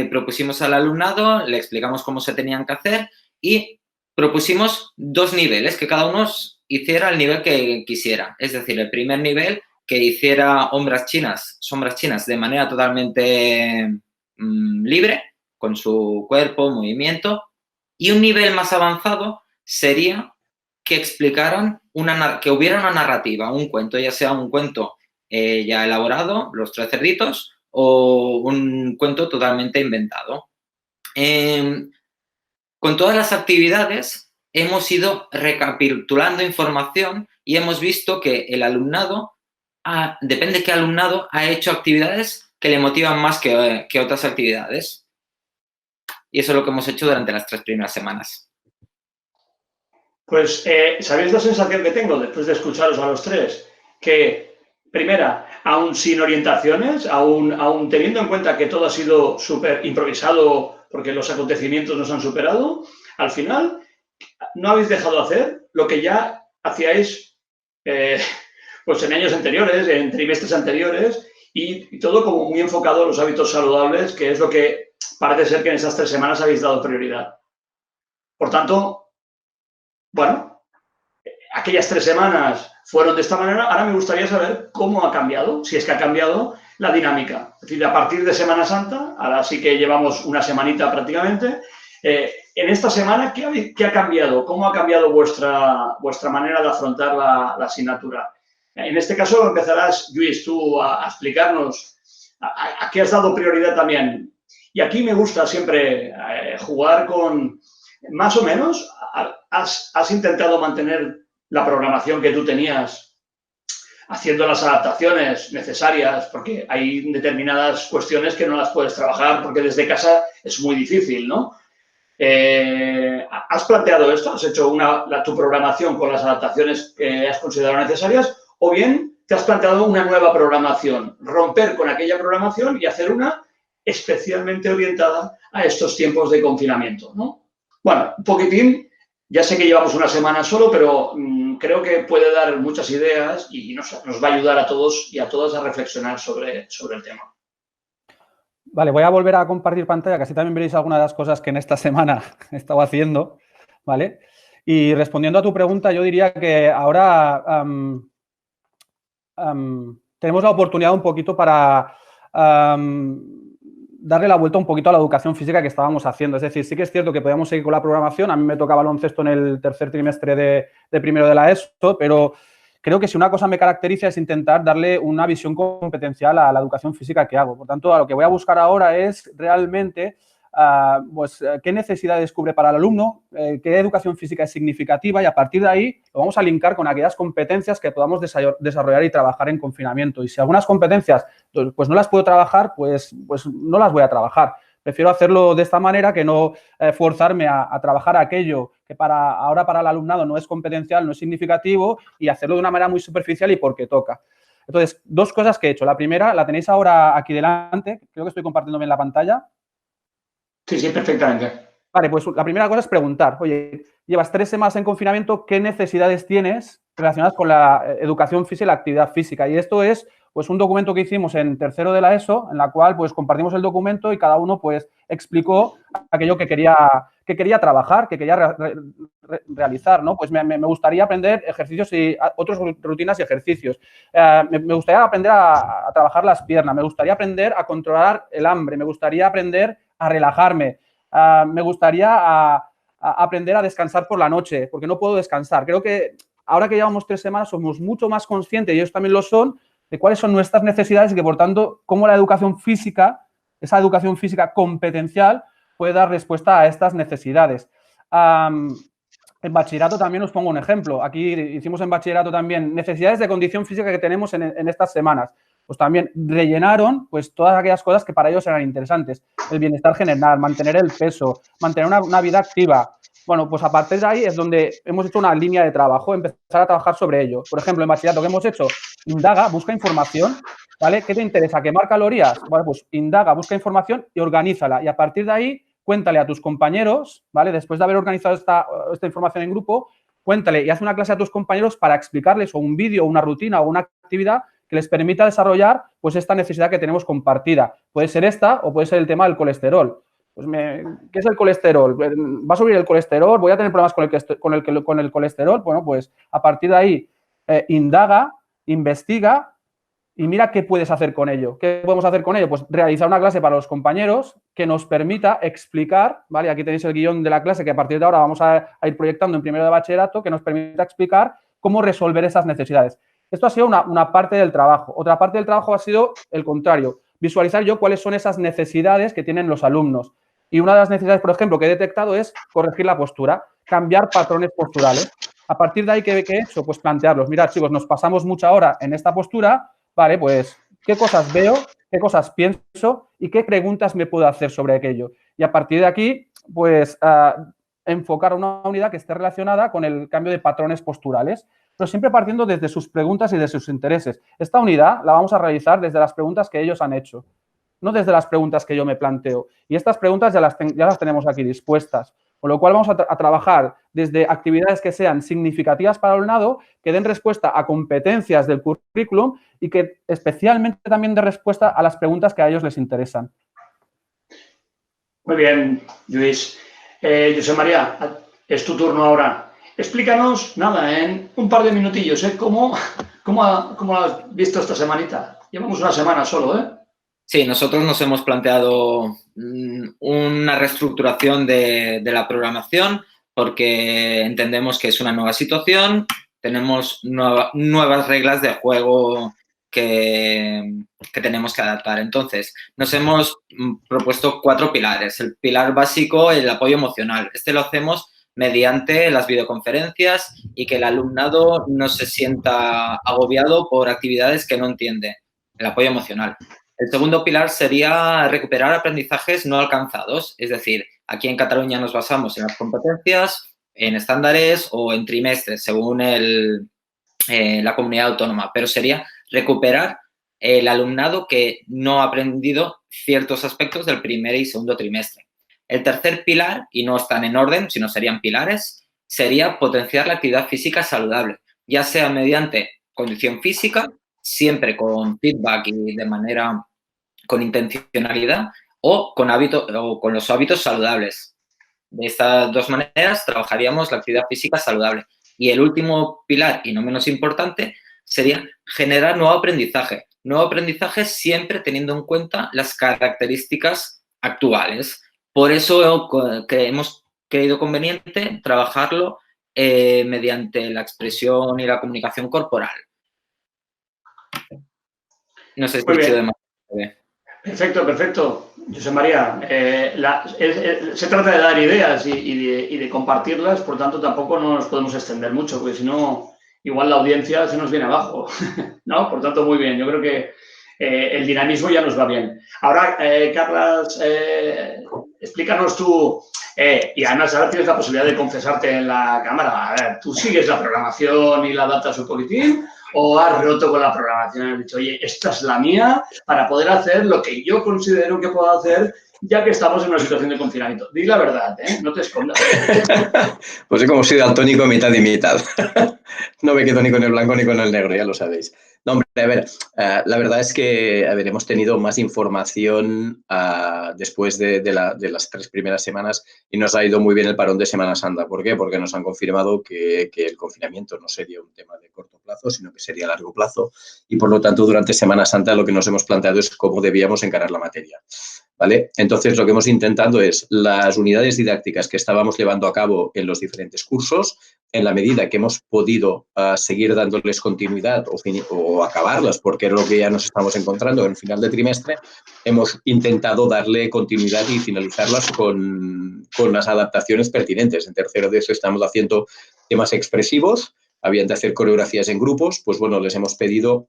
Propusimos al alumnado, le explicamos cómo se tenían que hacer y propusimos 2 niveles, que cada uno hiciera el nivel que quisiera. Es decir, el primer nivel, que hiciera sombras chinas de manera totalmente libre, con su cuerpo, movimiento. Y un nivel más avanzado sería que explicaran, que hubiera una narrativa, un cuento, ya sea un cuento ya elaborado, Los Tres Cerditos, o un cuento totalmente inventado. Con todas las actividades hemos ido recapitulando información y hemos visto que el alumnado, depende de qué alumnado, ha hecho actividades que le motivan más que otras actividades. Y eso es lo que hemos hecho durante las 3 primeras semanas. Pues, ¿sabéis la sensación que tengo después de escucharos a los tres? Que, primera, aún sin orientaciones, aún teniendo en cuenta que todo ha sido súper improvisado porque los acontecimientos nos han superado, al final no habéis dejado de hacer lo que ya hacíais pues en años anteriores, en trimestres anteriores, y todo como muy enfocado a los hábitos saludables, que es lo que parece ser que en esas 3 semanas habéis dado prioridad. Por tanto, bueno, aquellas 3 semanas fueron de esta manera. Ahora me gustaría saber cómo ha cambiado, si es que ha cambiado la dinámica. Es decir, a partir de Semana Santa, ahora sí que llevamos una semanita prácticamente, en esta semana, ¿qué ha cambiado? ¿Cómo ha cambiado vuestra manera de afrontar la asignatura? En este caso empezarás, Lluís, tú a explicarnos a qué has dado prioridad también. Y aquí me gusta siempre jugar con, más o menos, has intentado mantener la programación que tú tenías haciendo las adaptaciones necesarias, porque hay determinadas cuestiones que no las puedes trabajar porque desde casa es muy difícil, ¿no? ¿Has planteado esto? ¿Has hecho tu programación con las adaptaciones que has considerado necesarias? ¿O bien te has planteado una nueva programación? Romper con aquella programación y hacer una especialmente orientada a estos tiempos de confinamiento, ¿no? Bueno, un poquitín, ya sé que llevamos una semana solo, pero creo que puede dar muchas ideas y nos va a ayudar a todos y a todas a reflexionar sobre el tema. Vale, voy a volver a compartir pantalla, que así también veréis algunas de las cosas que en esta semana he estado haciendo, ¿vale? Y respondiendo a tu pregunta, yo diría que ahora tenemos la oportunidad un poquito para darle la vuelta un poquito a la educación física que estábamos haciendo. Es decir, sí que es cierto que podíamos seguir con la programación. A mí me toca baloncesto en el tercer trimestre de primero de la ESO, pero creo que si una cosa me caracteriza es intentar darle una visión competencial a la educación física que hago. Por tanto, a lo que voy a buscar ahora es realmente pues, qué necesidades cubre para el alumno, qué educación física es significativa y a partir de ahí lo vamos a linkar con aquellas competencias que podamos desarrollar y trabajar en confinamiento. Y si algunas competencias pues no las puedo trabajar, pues no las voy a trabajar. Prefiero hacerlo de esta manera que no forzarme a trabajar aquello que ahora para el alumnado no es competencial, no es significativo y hacerlo de una manera muy superficial y porque toca. Entonces, 2 cosas que he hecho. La primera, la tenéis ahora aquí delante. Creo que estoy compartiendo bien la pantalla. Sí, perfectamente. Vale, pues la primera cosa es preguntar, oye, llevas 3 semanas en confinamiento, ¿qué necesidades tienes relacionadas con la educación física y la actividad física? Y esto es pues un documento que hicimos en tercero de la ESO, en la cual pues compartimos el documento y cada uno pues explicó aquello que quería trabajar, que quería realizar, ¿no? Pues me gustaría aprender ejercicios y otras rutinas y ejercicios. Me gustaría aprender a trabajar las piernas, me gustaría aprender a controlar el hambre, me gustaría aprender a relajarme, me gustaría aprender a descansar por la noche, porque no puedo descansar. Creo que ahora que llevamos 3 semanas somos mucho más conscientes, y ellos también lo son, de cuáles son nuestras necesidades y que, por tanto, cómo la educación física, esa educación física competencial, puede dar respuesta a estas necesidades. En bachillerato también os pongo un ejemplo. Aquí hicimos en bachillerato también necesidades de condición física que tenemos en estas semanas. Pues también rellenaron pues todas aquellas cosas que para ellos eran interesantes. El bienestar general, mantener el peso, mantener una vida activa. Bueno, pues a partir de ahí es donde hemos hecho una línea de trabajo, empezar a trabajar sobre ello. Por ejemplo, en bachillerato, ¿qué hemos hecho? Indaga, busca información, ¿vale? ¿Qué te interesa? ¿Quemar calorías? Bueno, pues indaga, busca información y organízala. Y a partir de ahí, cuéntale a tus compañeros, ¿vale? Después de haber organizado esta información en grupo, cuéntale y haz una clase a tus compañeros para explicarles o un vídeo, una rutina o una actividad que les permita desarrollar pues esta necesidad que tenemos compartida. Puede ser esta o puede ser el tema del colesterol. Pues ¿qué es el colesterol? ¿Va a subir el colesterol? ¿Voy a tener problemas con el colesterol? Bueno, pues a partir de ahí indaga, investiga y mira qué puedes hacer con ello. ¿Qué podemos hacer con ello? Pues realizar una clase para los compañeros que nos permita explicar, ¿vale? Aquí tenéis el guión de la clase que a partir de ahora vamos a ir proyectando en primero de bachillerato, que nos permita explicar cómo resolver esas necesidades. Esto ha sido una parte del trabajo. Otra parte del trabajo ha sido el contrario, visualizar yo cuáles son esas necesidades que tienen los alumnos. Y una de las necesidades, por ejemplo, que he detectado es corregir la postura, cambiar patrones posturales. A partir de ahí, ¿qué he hecho? Pues plantearlos. Mirad, chicos, nos pasamos mucha hora en esta postura, vale, pues, ¿qué cosas veo? ¿Qué cosas pienso? ¿Y qué preguntas me puedo hacer sobre aquello? Y a partir de aquí, pues, enfocar una unidad que esté relacionada con el cambio de patrones posturales, pero siempre partiendo desde sus preguntas y de sus intereses. Esta unidad la vamos a realizar desde las preguntas que ellos han hecho, no desde las preguntas que yo me planteo. Y estas preguntas ya las tenemos aquí dispuestas. Con lo cual vamos a trabajar desde actividades que sean significativas para el alumnado, que den respuesta a competencias del currículum y que especialmente también den respuesta a las preguntas que a ellos les interesan. Muy bien, Lluís. José María, es tu turno ahora. Explícanos, nada, en un par de minutillos, ¿cómo has visto esta semanita? Llevamos una semana solo, ¿eh? Sí, nosotros nos hemos planteado una reestructuración de la programación porque entendemos que es una nueva situación, tenemos nuevas reglas de juego que tenemos que adaptar. Entonces, nos hemos propuesto 4 pilares. El pilar básico, el apoyo emocional. Este lo hacemos mediante las videoconferencias y que el alumnado no se sienta agobiado por actividades que no entiende. El apoyo emocional. El segundo pilar sería recuperar aprendizajes no alcanzados, es decir, aquí en Cataluña nos basamos en las competencias, en estándares o en trimestres, según la comunidad autónoma, pero sería recuperar el alumnado que no ha aprendido ciertos aspectos del primer y segundo trimestre. El tercer pilar, y no están en orden, sino serían pilares, sería potenciar la actividad física saludable, ya sea mediante condición física, siempre con feedback y de manera con intencionalidad o con los hábitos saludables. De estas 2 maneras trabajaríamos la actividad física saludable. Y el último pilar, y no menos importante, sería generar nuevo aprendizaje. Nuevo aprendizaje siempre teniendo en cuenta las características actuales. Por eso hemos creído conveniente trabajarlo mediante la expresión y la comunicación corporal. No sé si he dicho demasiado. Perfecto. José María, se trata de dar ideas y de compartirlas, por tanto tampoco nos podemos extender mucho, porque si no, igual la audiencia se nos viene abajo, ¿no? Por tanto, muy bien, yo creo que el dinamismo ya nos va bien. Ahora, Carlas, explícanos tú, y además ahora tienes la posibilidad de confesarte en la cámara. A ver, ¿tú sigues la programación y la adaptas un poquitín? ¿O has roto con la programación y has dicho, oye, esta es la mía para poder hacer lo que yo considero que puedo hacer ya que estamos en una situación de confinamiento? Di la verdad, no te escondas. Pues he como sido daltónico mitad y mitad. No me quedo ni con el blanco ni con el negro, ya lo sabéis. No, hombre, a ver, la verdad es que hemos tenido más información después de las 3 primeras semanas y nos ha ido muy bien el parón de Semana Santa. ¿Por qué? Porque nos han confirmado que el confinamiento no sería un tema de corto plazo, sino que sería a largo plazo y, por lo tanto, durante Semana Santa lo que nos hemos planteado es cómo debíamos encarar la materia. ¿Vale? Entonces, lo que hemos intentado es las unidades didácticas que estábamos llevando a cabo en los diferentes cursos, en la medida que hemos podido seguir dándoles continuidad o acabarlas, porque es lo que ya nos estamos encontrando en el final de trimestre, hemos intentado darle continuidad y finalizarlas con las adaptaciones pertinentes. En tercero de eso estamos haciendo temas expresivos, habían de hacer coreografías en grupos, pues bueno, les hemos pedido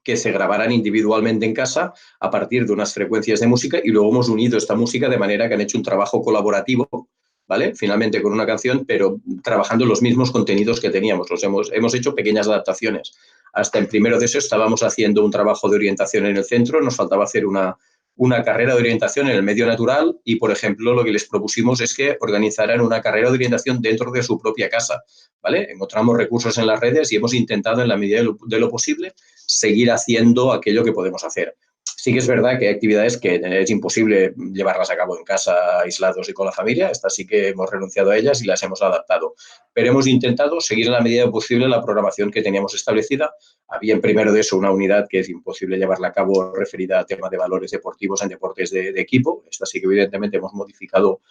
que se grabaran individualmente en casa a partir de unas frecuencias de música y luego hemos unido esta música de manera que han hecho un trabajo colaborativo, ¿vale? Finalmente con una canción, pero trabajando los mismos contenidos que teníamos. Hemos hecho pequeñas adaptaciones. Hasta en primero de eso estábamos haciendo un trabajo de orientación en el centro, nos faltaba hacer una carrera de orientación en el medio natural y, por ejemplo, lo que les propusimos es que organizaran una carrera de orientación dentro de su propia casa, ¿vale? Encontramos recursos en las redes y hemos intentado, en la medida de lo posible, seguir haciendo aquello que podemos hacer. Sí que es verdad que hay actividades que es imposible llevarlas a cabo en casa, aislados y con la familia. Estas sí que hemos renunciado a ellas y las hemos adaptado. Pero hemos intentado seguir en la medida posible la programación que teníamos establecida. Había en primero de eso una unidad que es imposible llevarla a cabo referida a tema de valores deportivos en deportes de equipo. Esta sí que evidentemente hemos modificado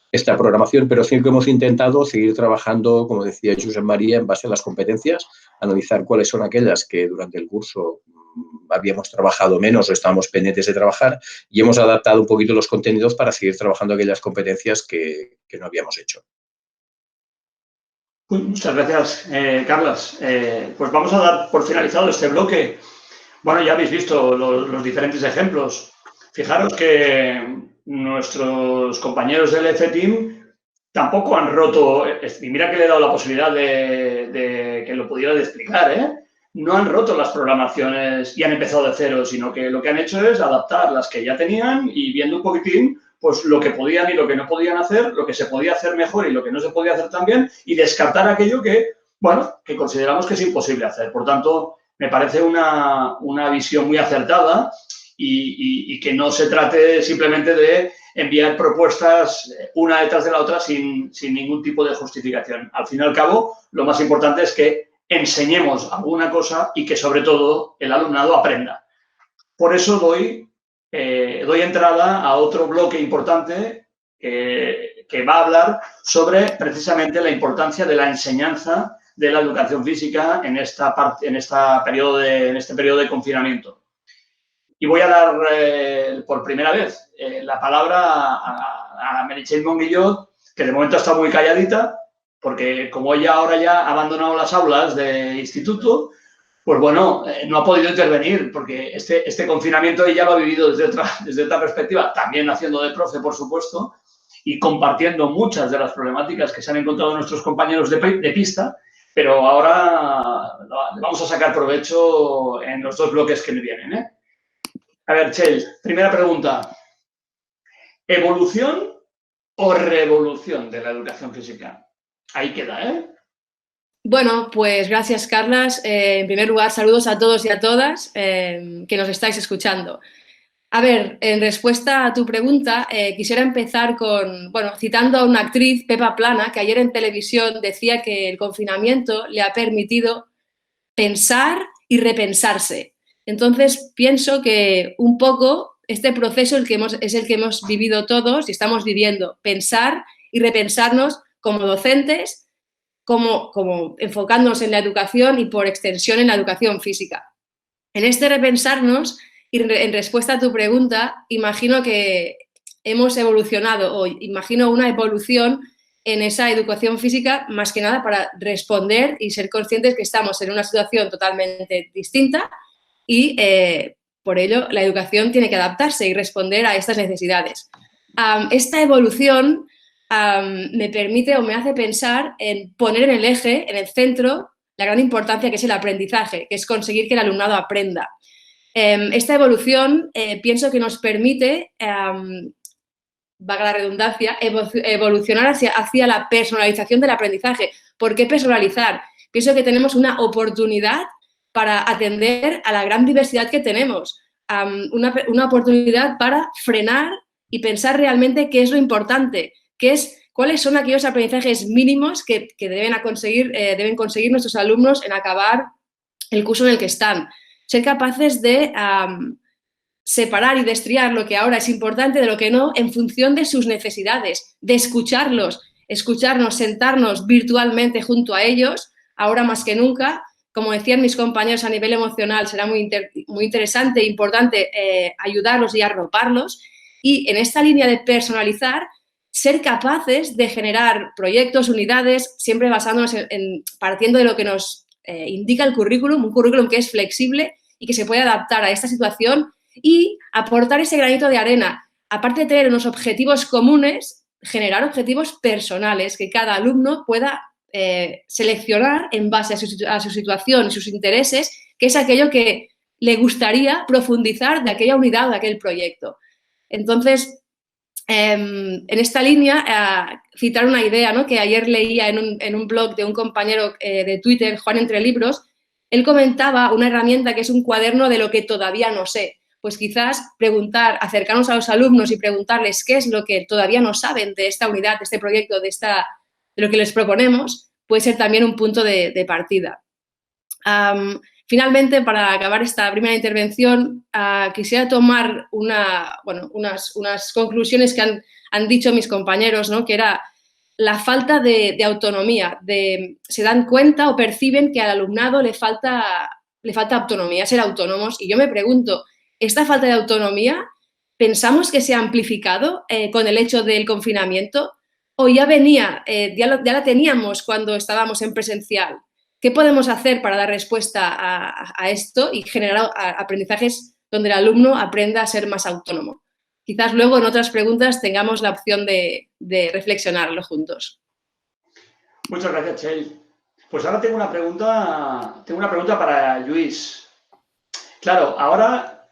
esta programación, pero sí que hemos intentado seguir trabajando, como decía Josep María, en base a las competencias, analizar cuáles son aquellas que durante el curso habíamos trabajado menos o estábamos pendientes de trabajar y hemos adaptado un poquito los contenidos para seguir trabajando aquellas competencias que no habíamos hecho. Muchas gracias, Carlas. Pues vamos a dar por finalizado este bloque. Bueno, ya habéis visto los diferentes ejemplos. Fijaros que nuestros compañeros del F-Team tampoco han roto, y mira que le he dado la posibilidad de que lo pudiera explicar, ¿eh? No han roto las programaciones y han empezado de cero, sino que lo que han hecho es adaptar las que ya tenían y viendo un poquitín pues lo que podían y lo que no podían hacer, lo que se podía hacer mejor y lo que no se podía hacer tan bien, y descartar aquello que, bueno, que consideramos que es imposible hacer. Por tanto, me parece una visión muy acertada y que no se trate simplemente de enviar propuestas una detrás de la otra sin ningún tipo de justificación. Al fin y al cabo, lo más importante es que enseñemos alguna cosa y que, sobre todo, el alumnado aprenda. Por eso doy entrada a otro bloque importante que va a hablar sobre precisamente la importancia de la enseñanza de la educación física en este periodo de confinamiento. Y voy a dar por primera vez la palabra a Meritxell Monguillot, que de momento está muy calladita, porque como ella ahora ya ha abandonado las aulas de instituto, pues bueno, no ha podido intervenir, porque este confinamiento ella lo ha vivido desde otra perspectiva, también haciendo de profe, por supuesto, y compartiendo muchas de las problemáticas que se han encontrado nuestros compañeros de pista, pero ahora le vamos a sacar provecho en los dos bloques que me vienen, ¿eh? A ver, Txell, primera pregunta. ¿Evolución o revolución de la educación física? Ahí queda, ¿eh? Bueno, pues gracias, Carlas. En primer lugar, saludos a todos y a todas que nos estáis escuchando. A ver, en respuesta a tu pregunta, quisiera empezar citando a una actriz, Pepa Plana, que ayer en televisión decía que el confinamiento le ha permitido pensar y repensarse. Entonces, pienso que un poco este proceso es el que hemos vivido todos y estamos viviendo. Pensar y repensarnos como docentes, como enfocándonos en la educación y por extensión en la educación física. En este repensarnos, y en respuesta a tu pregunta, imagino que hemos evolucionado o imagino una evolución en esa educación física, más que nada para responder y ser conscientes que estamos en una situación totalmente distinta y por ello la educación tiene que adaptarse y responder a estas necesidades. Esta evolución me permite o me hace pensar en poner en el eje, en el centro, la gran importancia que es el aprendizaje, que es conseguir que el alumnado aprenda. Esta evolución pienso que nos permite, valga la redundancia, evolucionar hacia la personalización del aprendizaje. ¿Por qué personalizar? Pienso que tenemos una oportunidad para atender a la gran diversidad que tenemos, una oportunidad para frenar y pensar realmente qué es lo importante, cuáles son aquellos aprendizajes mínimos que deben conseguir nuestros alumnos en acabar el curso en el que están. Ser capaces de separar y destriar lo que ahora es importante de lo que no en función de sus necesidades, de escucharnos, sentarnos virtualmente junto a ellos, ahora más que nunca. Como decían mis compañeros, a nivel emocional será muy interesante e importante ayudarlos y arroparlos. Y en esta línea de personalizar, ser capaces de generar proyectos, unidades, siempre basándonos partiendo de lo que nos indica el currículum, un currículum que es flexible y que se puede adaptar a esta situación y aportar ese granito de arena. Aparte de tener unos objetivos comunes, generar objetivos personales que cada alumno pueda seleccionar en base a su situación y sus intereses, que es aquello que le gustaría profundizar de aquella unidad o de aquel proyecto. Entonces, en esta línea, citar una idea, ¿no?, que ayer leía en un blog de un compañero de Twitter, Juan Entre Libros. Él comentaba una herramienta que es un cuaderno de lo que todavía no sé. pues quizás acercarnos a los alumnos y preguntarles qué es lo que todavía no saben de esta unidad, de este proyecto, de lo que les proponemos, puede ser también un punto de partida. Finalmente, para acabar esta primera intervención, quisiera tomar unas conclusiones que han dicho mis compañeros, ¿no? Que era la falta de autonomía. Se dan cuenta o perciben que al alumnado le falta autonomía, ser autónomos. Y yo me pregunto, ¿esta falta de autonomía pensamos que se ha amplificado con el hecho del confinamiento o ya ya la teníamos cuando estábamos en presencial? ¿Qué podemos hacer para dar respuesta a esto y generar aprendizajes donde el alumno aprenda a ser más autónomo? Quizás luego en otras preguntas tengamos la opción de reflexionarlo juntos. Muchas gracias, Txell. Pues ahora tengo una pregunta para Lluís. Claro, ahora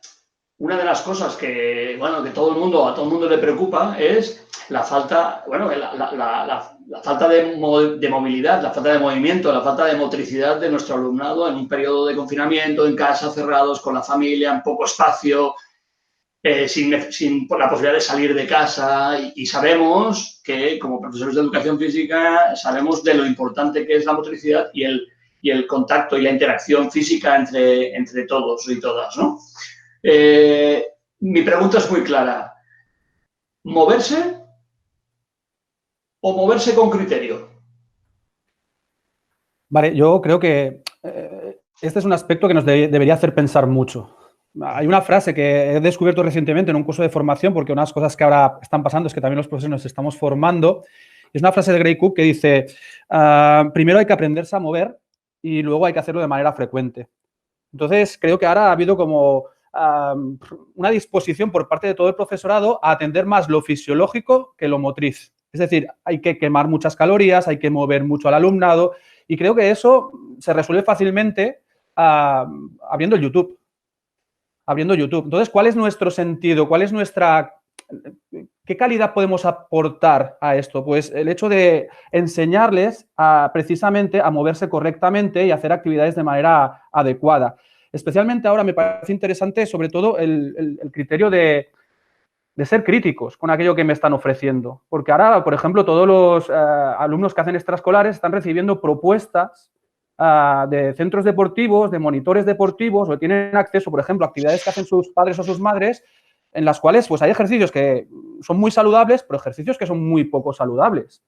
una de las cosas que a todo el mundo le preocupa es la falta, la falta de movilidad, la falta de movimiento, la falta de motricidad de nuestro alumnado en un periodo de confinamiento, en casa, cerrados, con la familia, en poco espacio, sin la posibilidad de salir de casa. Y sabemos que, como profesores de educación física, sabemos de lo importante que es la motricidad y el contacto y la interacción física entre todos y todas, ¿no? Mi pregunta es muy clara. ¿Moverse o moverse con criterio? Vale, yo creo que este es un aspecto que nos debería hacer pensar mucho. Hay una frase que he descubierto recientemente en un curso de formación, porque unas cosas que ahora están pasando es que también los profesores nos estamos formando. Es una frase de Gray Cook que dice, primero hay que aprenderse a mover y luego hay que hacerlo de manera frecuente. Entonces, creo que ahora ha habido como una disposición por parte de todo el profesorado a atender más lo fisiológico que lo motriz. Es decir, hay que quemar muchas calorías, hay que mover mucho al alumnado y creo que eso se resuelve fácilmente abriendo el YouTube. Entonces, ¿cuál es nuestro sentido? ¿Cuál es qué calidad podemos aportar a esto? Pues el hecho de enseñarles precisamente a moverse correctamente y hacer actividades de manera adecuada. Especialmente ahora me parece interesante, sobre todo, el criterio de ser críticos con aquello que me están ofreciendo. Porque ahora, por ejemplo, todos los alumnos que hacen extraescolares están recibiendo propuestas de centros deportivos, de monitores deportivos, o tienen acceso, por ejemplo, a actividades que hacen sus padres o sus madres, en las cuales pues, hay ejercicios que son muy saludables, pero ejercicios que son muy poco saludables.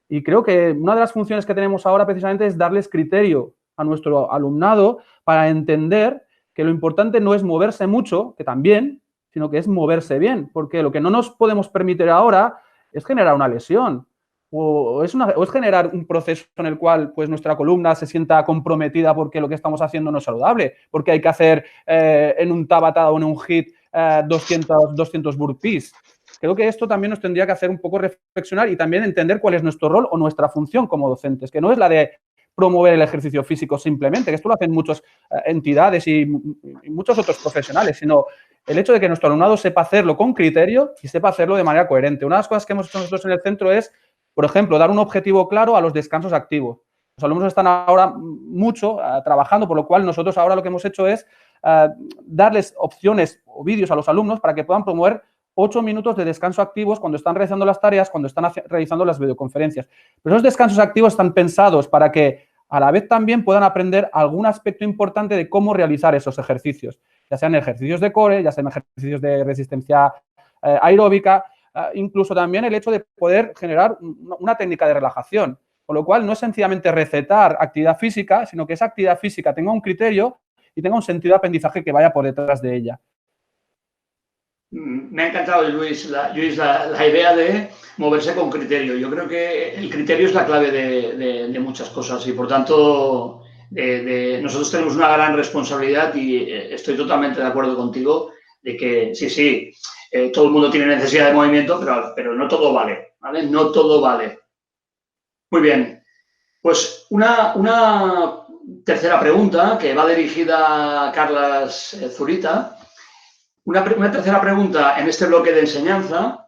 Y creo que una de las funciones que tenemos ahora precisamente es darles criterio a nuestro alumnado para entender que lo importante no es moverse mucho, que también, sino que es moverse bien, porque lo que no nos podemos permitir ahora es generar una lesión o es generar un proceso en el cual pues, nuestra columna se sienta comprometida porque lo que estamos haciendo no es saludable, porque hay que hacer en un Tabata o en un HIIT 200 burpees. Creo que esto también nos tendría que hacer un poco reflexionar y también entender cuál es nuestro rol o nuestra función como docentes, que no es la de promover el ejercicio físico simplemente, que esto lo hacen muchas entidades y muchos otros profesionales, sino el hecho de que nuestro alumnado sepa hacerlo con criterio y sepa hacerlo de manera coherente. Una de las cosas que hemos hecho nosotros en el centro es, por ejemplo, dar un objetivo claro a los descansos activos. Los alumnos están ahora mucho trabajando, por lo cual nosotros ahora lo que hemos hecho es darles opciones o vídeos a los alumnos para que puedan promover 8 minutos de descanso activos cuando están realizando las tareas, cuando están realizando las videoconferencias. Pero esos descansos activos están pensados para que a la vez también puedan aprender algún aspecto importante de cómo realizar esos ejercicios, ya sean ejercicios de core, ya sean ejercicios de resistencia aeróbica, incluso también el hecho de poder generar una técnica de relajación, con lo cual no es sencillamente recetar actividad física, sino que esa actividad física tenga un criterio y tenga un sentido de aprendizaje que vaya por detrás de ella. Me ha encantado, Lluís, la idea de moverse con criterio. Yo creo que el criterio es la clave de muchas cosas y, por tanto, nosotros tenemos una gran responsabilidad y estoy totalmente de acuerdo contigo de que sí, todo el mundo tiene necesidad de movimiento, pero no todo vale, ¿vale? No todo vale. Muy bien. Pues una tercera pregunta que va dirigida a Carlas Zurita. Una tercera pregunta en este bloque de enseñanza,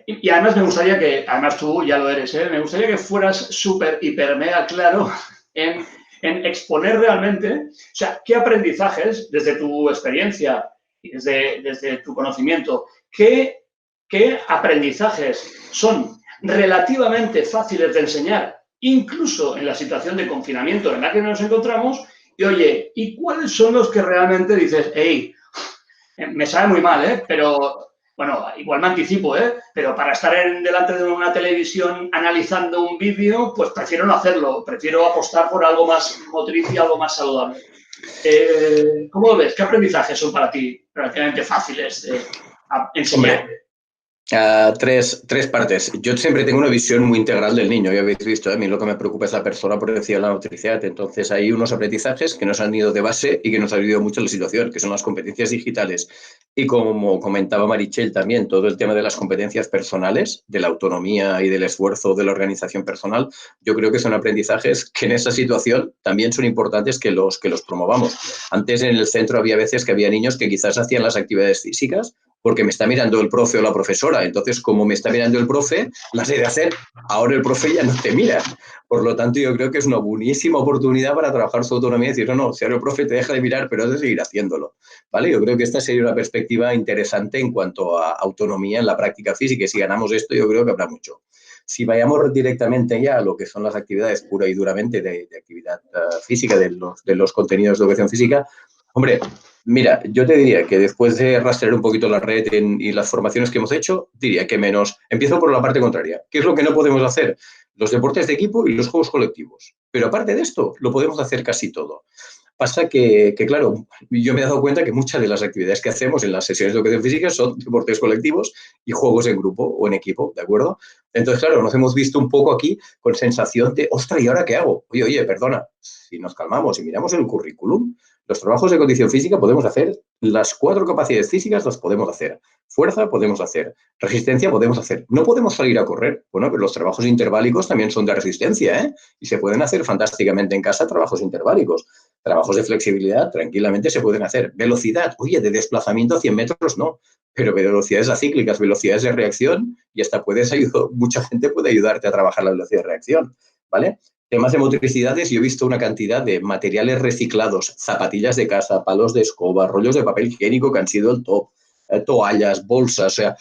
y además me gustaría que, además tú ya lo eres, me gustaría que fueras súper, hiper, mega claro en exponer realmente, o sea, qué aprendizajes, desde tu experiencia y desde tu conocimiento, ¿qué aprendizajes son relativamente fáciles de enseñar, incluso en la situación de confinamiento en la que nos encontramos? Y oye, ¿y cuáles son los que realmente dices, hey, me sabe muy mal, pero bueno, igual me anticipo, pero para estar delante de una televisión analizando un vídeo, pues prefiero no hacerlo, prefiero apostar por algo más motriz y algo más saludable? ¿Cómo lo ves? ¿Qué aprendizajes son para ti relativamente fáciles de enseñar? Hombre, tres partes. Yo siempre tengo una visión muy integral del niño, ya habéis visto, a mí lo que me preocupa es la persona por encima de la motricidad. Entonces hay unos aprendizajes que nos han ido de base y que nos han ayudado mucho en la situación, que son las competencias digitales. Y como comentaba Meritxell también, todo el tema de las competencias personales, de la autonomía y del esfuerzo de la organización personal, yo creo que son aprendizajes que en esa situación también son importantes que los promovamos. Antes en el centro había veces que había niños que quizás hacían las actividades físicas porque me está mirando el profe o la profesora. Entonces, como me está mirando el profe, las he de hacer. Ahora el profe ya no te mira. Por lo tanto, yo creo que es una buenísima oportunidad para trabajar su autonomía y decir, no, si ahora el profe te deja de mirar, pero has de seguir haciéndolo. ¿Vale? Yo creo que esta sería una perspectiva interesante en cuanto a autonomía en la práctica física. Y si ganamos esto, yo creo que habrá mucho. Si vayamos directamente ya a lo que son las actividades pura y duramente de actividad física, de los contenidos de educación física, hombre, mira, yo te diría que después de rastrear un poquito la red y las formaciones que hemos hecho, diría que menos. Empiezo por la parte contraria. ¿Qué es lo que no podemos hacer? Los deportes de equipo y los juegos colectivos. Pero aparte de esto, lo podemos hacer casi todo. Pasa que, claro, yo me he dado cuenta que muchas de las actividades que hacemos en las sesiones de educación física son deportes colectivos y juegos en grupo o en equipo, ¿de acuerdo? Entonces, claro, nos hemos visto un poco aquí con sensación de, ostras, ¿y ahora qué hago? Oye, perdona, si nos calmamos y miramos el currículum, los trabajos de condición física podemos hacer, las 4 capacidades físicas las podemos hacer, fuerza podemos hacer, resistencia podemos hacer. No podemos salir a correr, bueno, pero los trabajos interválicos también son de resistencia, ¿eh? Y se pueden hacer fantásticamente en casa trabajos interválicos. Trabajos de flexibilidad tranquilamente se pueden hacer. Velocidad, oye, de desplazamiento a 100 metros no, pero velocidades acíclicas, velocidades de reacción, y hasta mucha gente puede ayudarte a trabajar la velocidad de reacción, ¿vale? Temas de motricidades, yo he visto una cantidad de materiales reciclados, zapatillas de casa, palos de escoba, rollos de papel higiénico que han sido el top, toallas, bolsas, o sea,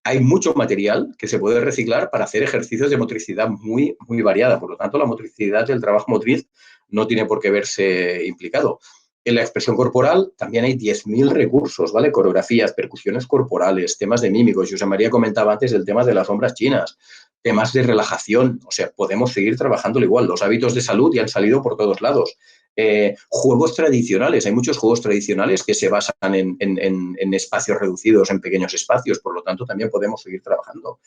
hay mucho material que se puede reciclar para hacer ejercicios de motricidad muy, muy variada. Por lo tanto, la motricidad del trabajo motriz no tiene por qué verse implicado. En la expresión corporal también hay 10.000 recursos, ¿vale? Coreografías, percusiones corporales, temas de mímicos. José María comentaba antes el tema de las sombras chinas, temas de relajación. O sea, podemos seguir trabajándolo igual. Los hábitos de salud ya han salido por todos lados. Juegos tradicionales. Hay muchos juegos tradicionales que se basan en espacios reducidos, en pequeños espacios. Por lo tanto, también podemos seguir trabajando.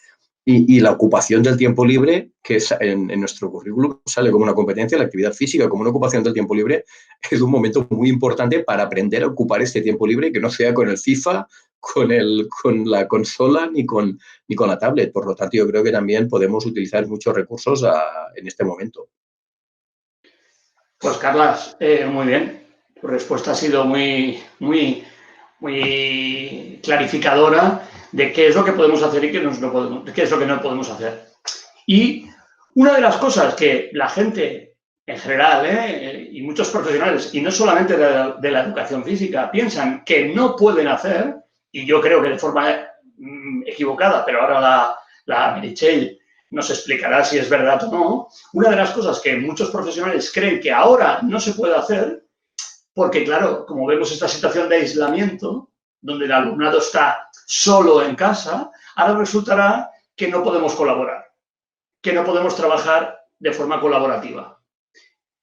Y la ocupación del tiempo libre, que es en nuestro currículum sale como una competencia, la actividad física como una ocupación del tiempo libre, es un momento muy importante para aprender a ocupar este tiempo libre, que no sea con el FIFA, con la consola ni con la tablet. Por lo tanto, yo creo que también podemos utilizar muchos recursos en este momento. Pues, Carlas, muy bien. Tu respuesta ha sido muy, muy, muy clarificadora de qué es lo que podemos hacer y qué es lo que no podemos hacer. Y una de las cosas que la gente en general, y muchos profesionales, y no solamente de la educación física, piensan que no pueden hacer, y yo creo que de forma equivocada, pero ahora la Meritxell nos explicará si es verdad o no, una de las cosas que muchos profesionales creen que ahora no se puede hacer, porque claro, como vemos esta situación de aislamiento, donde el alumnado está solo en casa, ahora resultará que no podemos colaborar, que no podemos trabajar de forma colaborativa.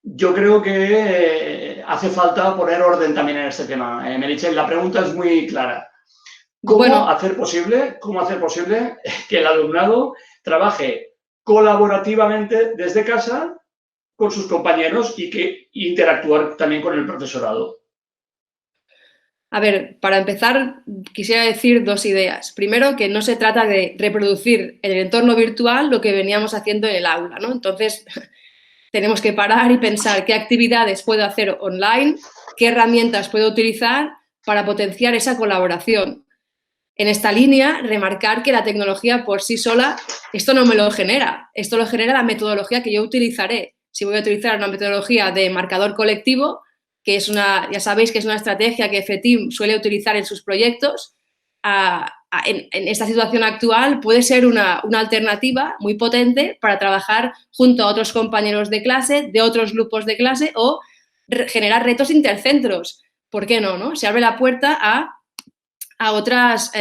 Yo creo que hace falta poner orden también en este tema. Meritxell, la pregunta es muy clara. ¿Cómo hacer posible que el alumnado trabaje colaborativamente desde casa con sus compañeros y que interactuar también con el profesorado? A ver, para empezar, quisiera decir 2 ideas. Primero, que no se trata de reproducir en el entorno virtual lo que veníamos haciendo en el aula, ¿no? Entonces, tenemos que parar y pensar qué actividades puedo hacer online, qué herramientas puedo utilizar para potenciar esa colaboración. En esta línea, remarcar que la tecnología por sí sola, esto no me lo genera. Esto lo genera la metodología que yo utilizaré. Si voy a utilizar una metodología de marcador colectivo, que es ya sabéis que es una estrategia que FETIM suele utilizar en sus proyectos, en esta situación actual puede ser una alternativa muy potente para trabajar junto a otros compañeros de clase, de otros grupos de clase o generar retos intercentros. ¿Por qué no, no? Se abre la puerta a otras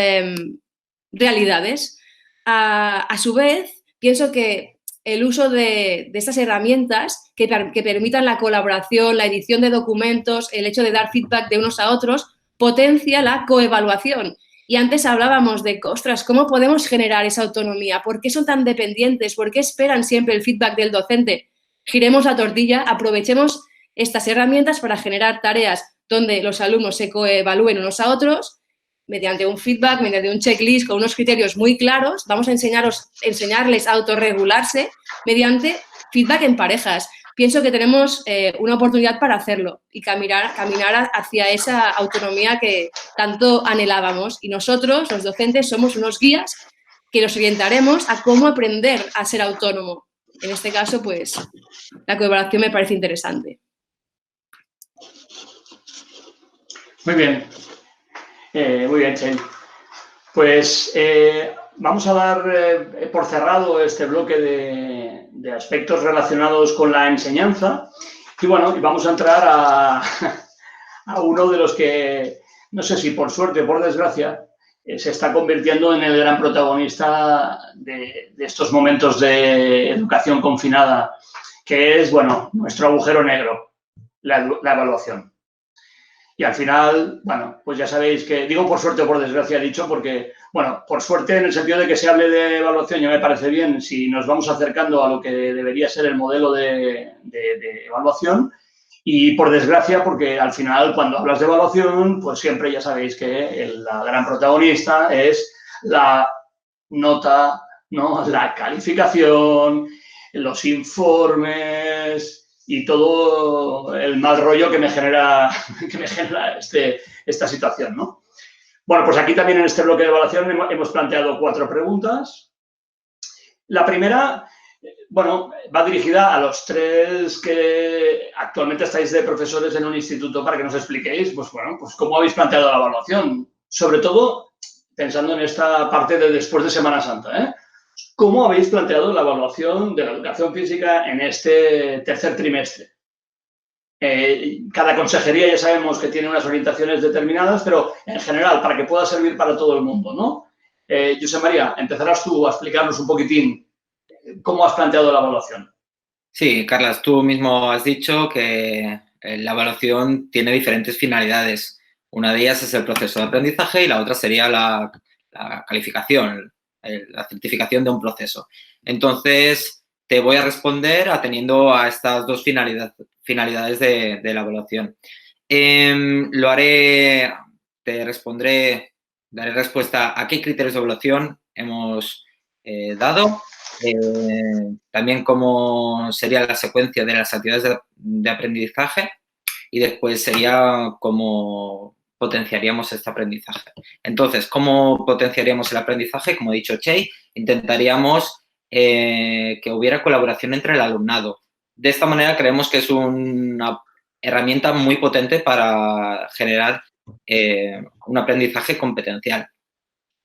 realidades. A su vez, pienso que el uso de estas herramientas que permitan la colaboración, la edición de documentos, el hecho de dar feedback de unos a otros, potencia la coevaluación. Y antes hablábamos de, ostras, ¿cómo podemos generar esa autonomía? ¿Por qué son tan dependientes? ¿Por qué esperan siempre el feedback del docente? Giremos la tortilla, aprovechemos estas herramientas para generar tareas donde los alumnos se coevalúen unos a otros mediante un feedback, mediante un checklist con unos criterios muy claros. Vamos a enseñarles a autorregularse mediante feedback en parejas. Pienso que tenemos una oportunidad para hacerlo y caminar hacia esa autonomía que tanto anhelábamos. Y nosotros, los docentes, somos unos guías que los orientaremos a cómo aprender a ser autónomo. En este caso, pues, la colaboración me parece interesante. Muy bien. Muy bien, Txell. Pues vamos a dar por cerrado este bloque de aspectos relacionados con la enseñanza y bueno, vamos a entrar a uno de los que, no sé si por suerte o por desgracia, se está convirtiendo en el gran protagonista de estos momentos de educación confinada, que es, bueno, nuestro agujero negro, la evaluación. Y al final, bueno, pues ya sabéis que, digo por suerte o por desgracia he dicho, porque, bueno, por suerte en el sentido de que se hable de evaluación ya me parece bien si nos vamos acercando a lo que debería ser el modelo de evaluación y por desgracia porque al final cuando hablas de evaluación, pues siempre ya sabéis que la gran protagonista es la nota, ¿no? La calificación, los informes y todo el mal rollo que me genera esta situación, ¿no? Bueno, pues aquí también en este bloque de evaluación hemos planteado 4 preguntas. La primera, bueno, va dirigida a los 3 que actualmente estáis de profesores en un instituto para que nos expliquéis, pues bueno, pues cómo habéis planteado la evaluación. Sobre todo, pensando en esta parte de después de Semana Santa, ¿eh? ¿Cómo habéis planteado la evaluación de la educación física en este tercer trimestre? Cada consejería ya sabemos que tiene unas orientaciones determinadas, pero en general, para que pueda servir para todo el mundo, ¿no? Josep María, empezarás tú a explicarnos un poquitín cómo has planteado la evaluación. Sí, Carlas, tú mismo has dicho que la evaluación tiene diferentes finalidades. Una de ellas es el proceso de aprendizaje y la otra sería la calificación, la certificación de un proceso. Entonces, te voy a responder atendiendo a estas 2 finalidades de la evaluación. Lo haré, daré respuesta a qué criterios de evaluación hemos dado, también cómo sería la secuencia de las actividades de aprendizaje y después sería cómo potenciaríamos este aprendizaje. Entonces, ¿cómo potenciaríamos el aprendizaje? Como ha dicho Txell, intentaríamos que hubiera colaboración entre el alumnado. De esta manera creemos que es una herramienta muy potente para generar un aprendizaje competencial.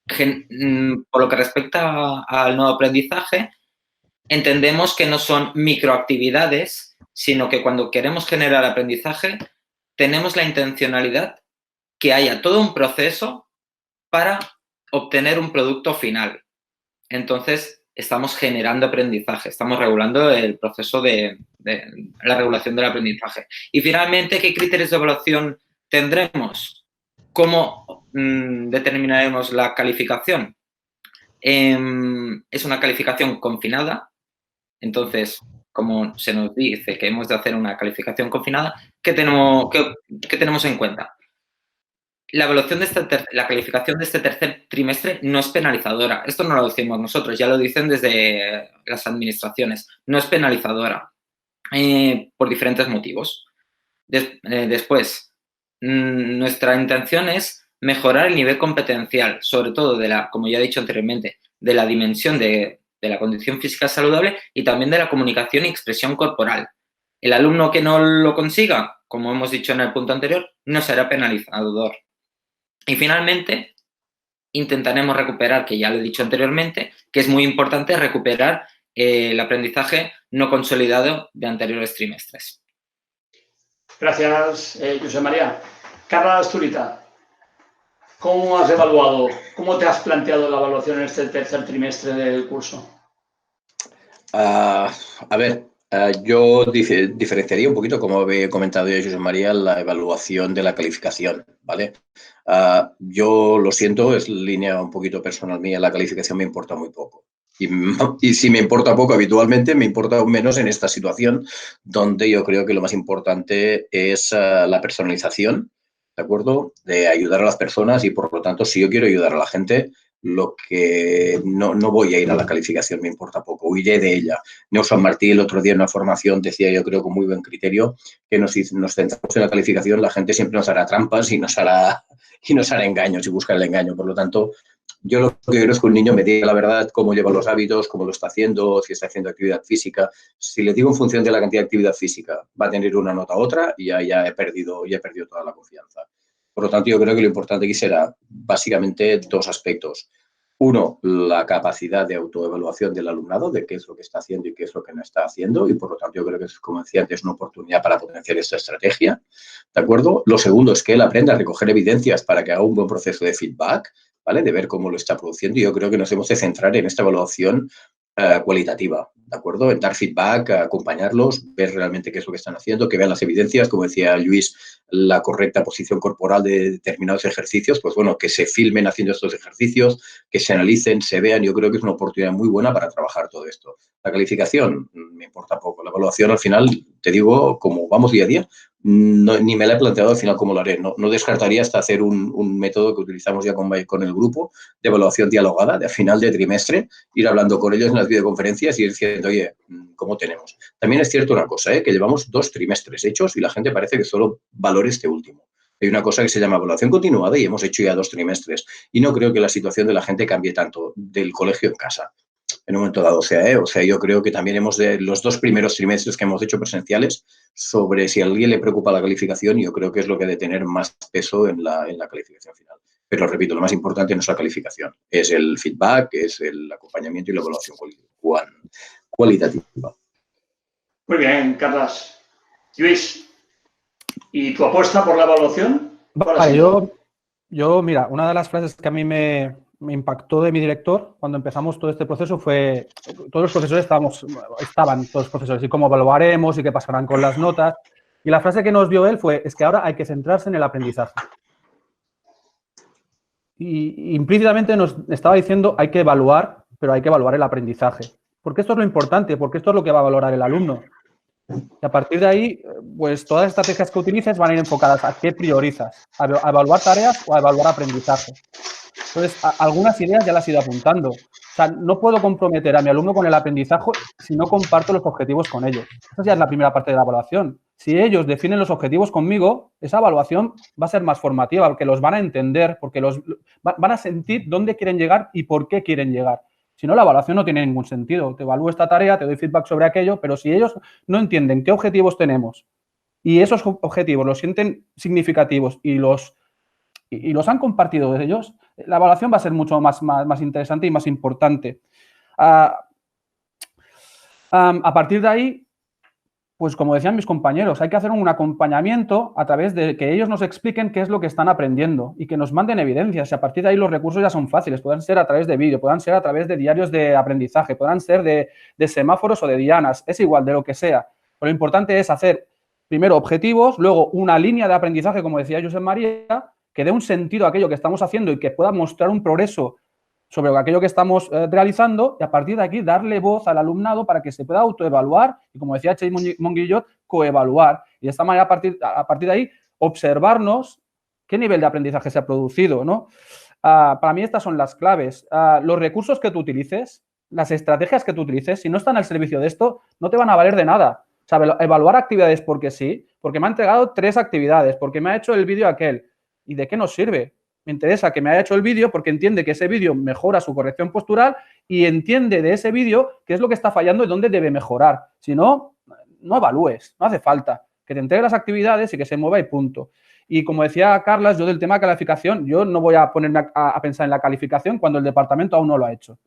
Por lo que respecta al nuevo aprendizaje, entendemos que no son microactividades, sino que cuando queremos generar aprendizaje, tenemos la intencionalidad que haya todo un proceso para obtener un producto final. Entonces, estamos generando aprendizaje, estamos regulando el proceso de la regulación del aprendizaje. Y finalmente, ¿qué criterios de evaluación tendremos? ¿Cómo determinaremos la calificación? Es una calificación confinada. Entonces, como se nos dice que hemos de hacer una calificación confinada, ¿qué tenemos en cuenta? La evaluación la calificación de este tercer trimestre no es penalizadora. Esto no lo decimos nosotros, ya lo dicen desde las administraciones. No es penalizadora por diferentes motivos. Después, nuestra intención es mejorar el nivel competencial, sobre todo como ya he dicho anteriormente, de la dimensión de la condición física saludable y también de la comunicación y expresión corporal. El alumno que no lo consiga, como hemos dicho en el punto anterior, no será penalizador. Y finalmente, intentaremos recuperar, que ya lo he dicho anteriormente, que es muy importante recuperar el aprendizaje no consolidado de anteriores trimestres. Gracias, José María. Carla Zurita, ¿cómo has evaluado, cómo te has planteado la evaluación en este tercer trimestre del curso? Yo diferenciaría un poquito, como había comentado ya José María, la evaluación de la calificación, ¿vale? Yo lo siento, es línea un poquito personal mía, la calificación me importa muy poco. Y si me importa poco habitualmente, me importa aún menos en esta situación, donde yo creo que lo más importante es la personalización, ¿de acuerdo? De ayudar a las personas y, por lo tanto, si yo quiero ayudar a la gente, lo que no voy a ir a la calificación, me importa poco, huiré de ella. Neo San Martí el otro día en una formación decía, yo creo con muy buen criterio, que nos centramos en la calificación, la gente siempre nos hará trampas y nos hará engaños y busca el engaño. Por lo tanto, yo lo que quiero es que un niño me diga la verdad, cómo lleva los hábitos, cómo lo está haciendo, si está haciendo actividad física. Si le digo en función de la cantidad de actividad física, va a tener una nota u otra y ya he perdido toda la confianza. Por lo tanto, yo creo que lo importante aquí será básicamente dos aspectos. Uno, la capacidad de autoevaluación del alumnado, de qué es lo que está haciendo y qué es lo que no está haciendo. Y, por lo tanto, yo creo que, como decía antes, es una oportunidad para potenciar esta estrategia. ¿De acuerdo? Lo segundo es que él aprenda a recoger evidencias para que haga un buen proceso de feedback, ¿vale? De ver cómo lo está produciendo. Y yo creo que nos hemos de centrar en esta evaluación cualitativa, ¿de acuerdo? En dar feedback, acompañarlos, ver realmente qué es lo que están haciendo, que vean las evidencias, como decía Luis, la correcta posición corporal de determinados ejercicios, pues bueno, que se filmen haciendo estos ejercicios, que se analicen, se vean. Yo creo que es una oportunidad muy buena para trabajar todo esto. La calificación me importa poco. La evaluación, al final, te digo, como vamos día a día, ni me la he planteado al final cómo lo haré. No descartaría hasta hacer un método que utilizamos ya con el grupo de evaluación dialogada, de a final de trimestre, ir hablando con ellos en las videoconferencias y ir diciendo, oye, ¿cómo tenemos? También es cierto una cosa, que llevamos 2 trimestres hechos y la gente parece que solo valore este último. Hay una cosa que se llama evaluación continuada y hemos hecho ya 2 trimestres. Y no creo que la situación de la gente cambie tanto del colegio en casa en un momento dado. O sea, yo creo que también hemos de los 2 primeros trimestres que hemos hecho presenciales, sobre si a alguien le preocupa la calificación, yo creo que es lo que ha de tener más peso en la calificación final. Pero repito, lo más importante no es la calificación, es el feedback, es el acompañamiento y la evaluación cualitativa. Muy bien, Carlas. Luis, ¿y tu apuesta por la evaluación? Vale, yo, mira, una de las frases que a mí me impactó de mi director cuando empezamos todo este proceso fue, todos los profesores estaban todos los profesores, y cómo evaluaremos y qué pasarán con las notas. Y la frase que nos dio él fue, es que ahora hay que centrarse en el aprendizaje. Y implícitamente nos estaba diciendo, hay que evaluar, pero hay que evaluar el aprendizaje. Porque esto es lo importante, porque esto es lo que va a valorar el alumno. Y a partir de ahí, pues todas las estrategias que utilices van a ir enfocadas a qué priorizas, a evaluar tareas o a evaluar aprendizaje. Entonces, algunas ideas ya las he ido apuntando. O sea, no puedo comprometer a mi alumno con el aprendizaje si no comparto los objetivos con ellos. Esa ya es la primera parte de la evaluación. Si ellos definen los objetivos conmigo, esa evaluación va a ser más formativa, porque los van a entender, porque van a sentir dónde quieren llegar y por qué quieren llegar. Si no, la evaluación no tiene ningún sentido. Te evalúo esta tarea, te doy feedback sobre aquello, pero si ellos no entienden qué objetivos tenemos y esos objetivos los sienten significativos y los han compartido de ellos, la evaluación va a ser mucho más interesante y más importante. A partir de ahí, pues como decían mis compañeros, hay que hacer un acompañamiento a través de que ellos nos expliquen qué es lo que están aprendiendo y que nos manden evidencias. Y a partir de ahí los recursos ya son fáciles. Pueden ser a través de vídeo, puedan ser a través de diarios de aprendizaje, puedan ser de semáforos o de dianas. Es igual, de lo que sea. Pero lo importante es hacer primero objetivos, luego una línea de aprendizaje, como decía José María, que dé un sentido a aquello que estamos haciendo y que pueda mostrar un progreso sobre aquello que estamos realizando, y a partir de aquí darle voz al alumnado para que se pueda autoevaluar y, como decía Chase Monguillot, coevaluar. Y de esta manera, a partir de ahí, observarnos qué nivel de aprendizaje se ha producido, ¿no? Para mí estas son las claves. Los recursos que tú utilices, las estrategias que tú utilices, si no están al servicio de esto, no te van a valer de nada. O sea, evaluar actividades porque sí, porque me ha entregado 3 actividades, porque me ha hecho el vídeo aquel. ¿Y de qué nos sirve? Me interesa que me haya hecho el vídeo porque entiende que ese vídeo mejora su corrección postural y entiende de ese vídeo qué es lo que está fallando y dónde debe mejorar. Si no, no evalúes, no hace falta. que te entregue las actividades y que se mueva y punto. Y como decía Carlas, yo del tema de calificación, yo no voy a ponerme a pensar en la calificación cuando el departamento aún no lo ha hecho.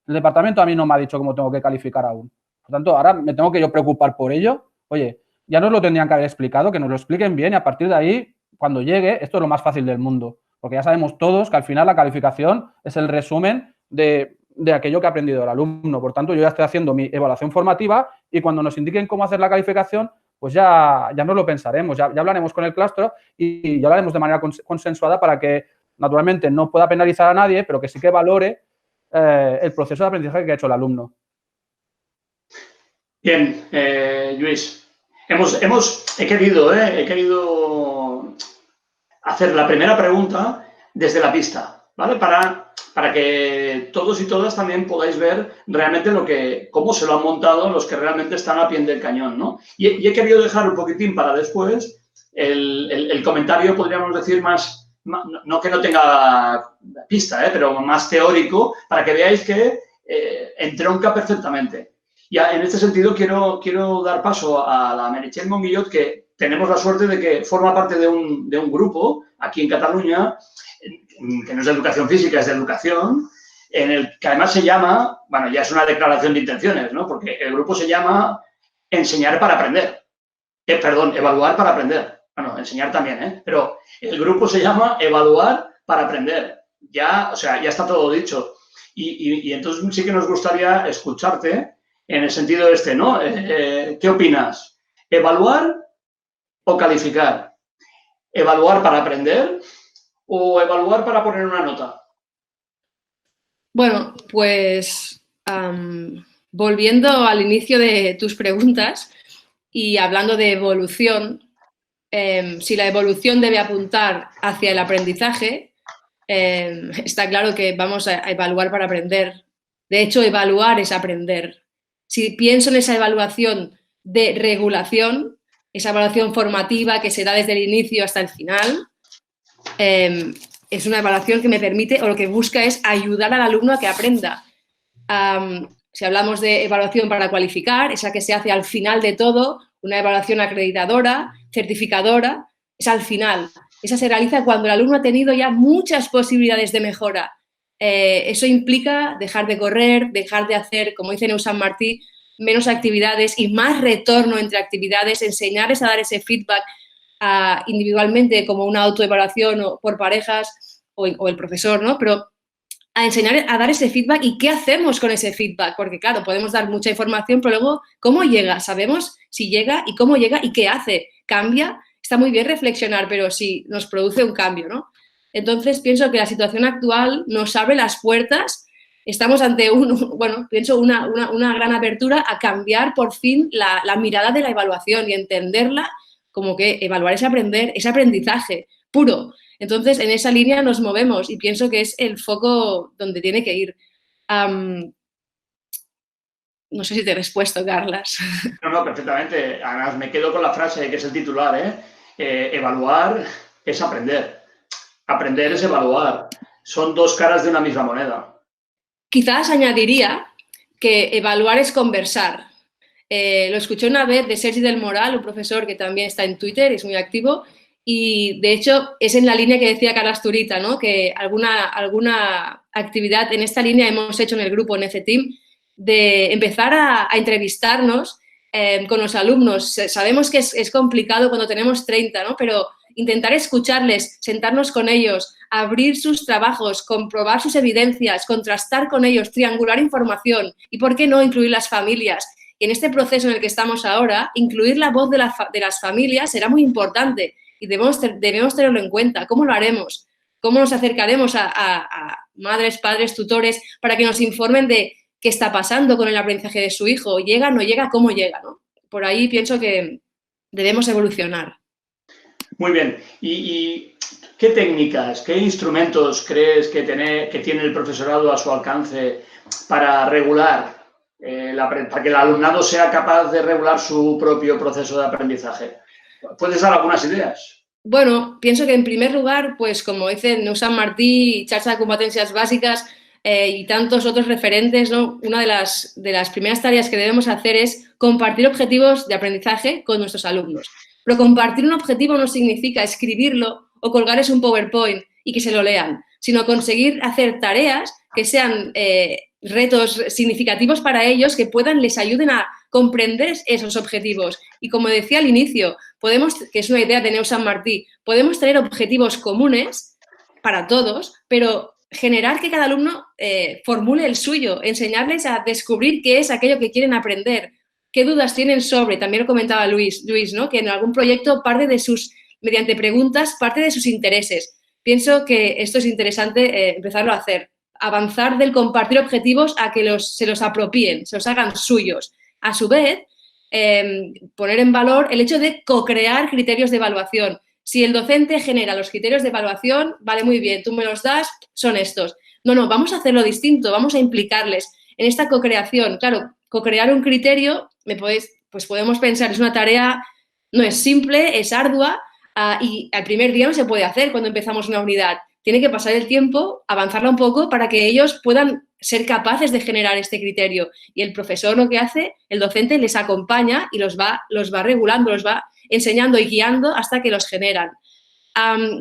El departamento a mí no me ha dicho cómo tengo que calificar aún. Por tanto, ahora me tengo que yo preocupar por ello. Oye, ya nos lo tendrían que haber explicado, que nos lo expliquen bien y a partir de ahí, cuando llegue, esto es lo más fácil del mundo. Porque ya sabemos todos que al final la calificación es el resumen de aquello que ha aprendido el alumno. Por tanto, yo ya estoy haciendo mi evaluación formativa y cuando nos indiquen cómo hacer la calificación, pues ya nos lo pensaremos, ya hablaremos con el claustro y ya hablaremos de manera consensuada para que, naturalmente, no pueda penalizar a nadie, pero que sí que valore el proceso de aprendizaje que ha hecho el alumno. Bien, Luis, he querido hacer la primera pregunta desde la pista, ¿vale? Para que todos y todas también podáis ver realmente cómo se lo han montado los que realmente están a pie del cañón, ¿no? Y he querido dejar un poquitín para después el comentario, podríamos decir, más, no que no tenga pista, pero más teórico, para que veáis que entronca perfectamente. Ya, en este sentido, quiero dar paso a la Meritxell Monguillot, que tenemos la suerte de que forma parte de un grupo aquí en Cataluña, que no es de educación física, es de educación, en el que además se llama, bueno, ya es una declaración de intenciones, ¿no? Porque el grupo se llama Enseñar para Aprender. Evaluar para Aprender. Bueno, enseñar también, ¿eh? Pero el grupo se llama Evaluar para Aprender. Ya está todo dicho. Y entonces sí que nos gustaría escucharte en el sentido ¿no? ¿Qué opinas? ¿Evaluar o calificar? ¿Evaluar para aprender o evaluar para poner una nota? Bueno, pues volviendo al inicio de tus preguntas y hablando de evolución, si la evolución debe apuntar hacia el aprendizaje, está claro que vamos a evaluar para aprender. De hecho, evaluar es aprender. Si pienso en esa evaluación de regulación, esa evaluación formativa que se da desde el inicio hasta el final, es una evaluación que me permite o lo que busca es ayudar al alumno a que aprenda. Si hablamos de evaluación para cualificar, esa que se hace al final de todo, una evaluación acreditadora, certificadora, es al final. Esa se realiza cuando el alumno ha tenido ya muchas posibilidades de mejora. Eso implica dejar de correr, dejar de hacer, como dice Neusan Martí, menos actividades y más retorno entre actividades, enseñarles a dar ese feedback individualmente como una autoevaluación o por parejas o el profesor, ¿no? Pero a enseñar a dar ese feedback y qué hacemos con ese feedback, porque claro, podemos dar mucha información, pero luego, ¿cómo llega? Sabemos si llega y cómo llega y qué hace. ¿Cambia? Está muy bien reflexionar, pero sí nos produce un cambio, ¿no? Entonces, pienso que la situación actual nos abre las puertas. Estamos ante una gran apertura a cambiar por fin la mirada de la evaluación y entenderla como que evaluar es aprender, es aprendizaje puro. Entonces, en esa línea nos movemos y pienso que es el foco donde tiene que ir. No sé si te he respuesto, Carlas. No, perfectamente. Además, me quedo con la frase que es el titular, evaluar es aprender. Aprender es evaluar. Son dos caras de una misma moneda. Quizás añadiría que evaluar es conversar. Lo escuché una vez de Sergi del Moral, un profesor que también está en Twitter, es muy activo, y de hecho es en la línea que decía Carlas Turita, ¿no? Que alguna actividad en esta línea hemos hecho en el grupo en F-Team, de empezar a entrevistarnos con los alumnos. Sabemos que es complicado cuando tenemos 30, ¿no? Pero intentar escucharles, sentarnos con ellos, abrir sus trabajos, comprobar sus evidencias, contrastar con ellos, triangular información y, ¿por qué no, incluir las familias? Y en este proceso en el que estamos ahora, incluir la voz de las familias será muy importante y debemos tenerlo en cuenta. ¿Cómo lo haremos? ¿Cómo nos acercaremos a madres, padres, tutores para que nos informen de qué está pasando con el aprendizaje de su hijo? ¿Llega, no llega? ¿Cómo llega? ¿No? Por ahí pienso que debemos evolucionar. Muy bien. ¿Y qué técnicas, qué instrumentos crees que tiene el profesorado a su alcance para regular, para que el alumnado sea capaz de regular su propio proceso de aprendizaje? ¿Puedes dar algunas ideas? Bueno, pienso que en primer lugar, pues como dicen Neusan Martí, Xarxa de Competències Bàsiques y tantos otros referentes, ¿no? Una de las primeras tareas que debemos hacer es compartir objetivos de aprendizaje con nuestros alumnos. Pero compartir un objetivo no significa escribirlo o colgarles un PowerPoint y que se lo lean, sino conseguir hacer tareas que sean retos significativos para ellos, que les ayuden a comprender esos objetivos. Y como decía al inicio, que es una idea de Neus San Martí, podemos tener objetivos comunes para todos, pero generar que cada alumno formule el suyo, enseñarles a descubrir qué es aquello que quieren aprender, qué dudas tienen sobre, también lo comentaba Luis, ¿no? Que en algún proyecto mediante preguntas, parte de sus intereses. Pienso que esto es interesante empezarlo a hacer, avanzar del compartir objetivos a que se los apropien, se los hagan suyos. A su vez, poner en valor el hecho de co-crear criterios de evaluación. Si el docente genera los criterios de evaluación, vale, muy bien, tú me los das, son estos. No, vamos a hacerlo distinto, vamos a implicarles en esta co-creación. Claro, co-crear un criterio, pues podemos pensar, es una tarea, no es simple, es ardua, y al primer día no se puede hacer cuando empezamos una unidad. Tiene que pasar el tiempo, avanzarla un poco para que ellos puedan ser capaces de generar este criterio. Y el profesor lo que hace, el docente les acompaña y los va regulando, los va enseñando y guiando hasta que los generan.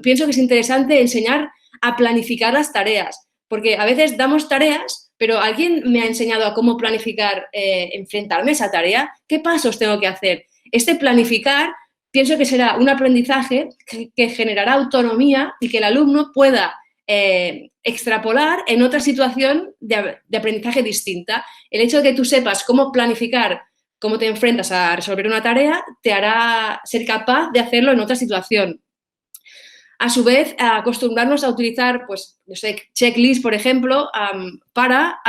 Pienso que es interesante enseñar a planificar las tareas, porque a veces damos tareas, pero ¿alguien me ha enseñado a cómo planificar, enfrentarme a esa tarea? ¿Qué pasos tengo que hacer? Este planificar pienso que será un aprendizaje que generará autonomía y que el alumno pueda extrapolar en otra situación de aprendizaje distinta. El hecho de que tú sepas cómo planificar, cómo te enfrentas a resolver una tarea, te hará ser capaz de hacerlo en otra situación. A su vez, acostumbrarnos a utilizar, pues, no sé, checklist, por ejemplo, para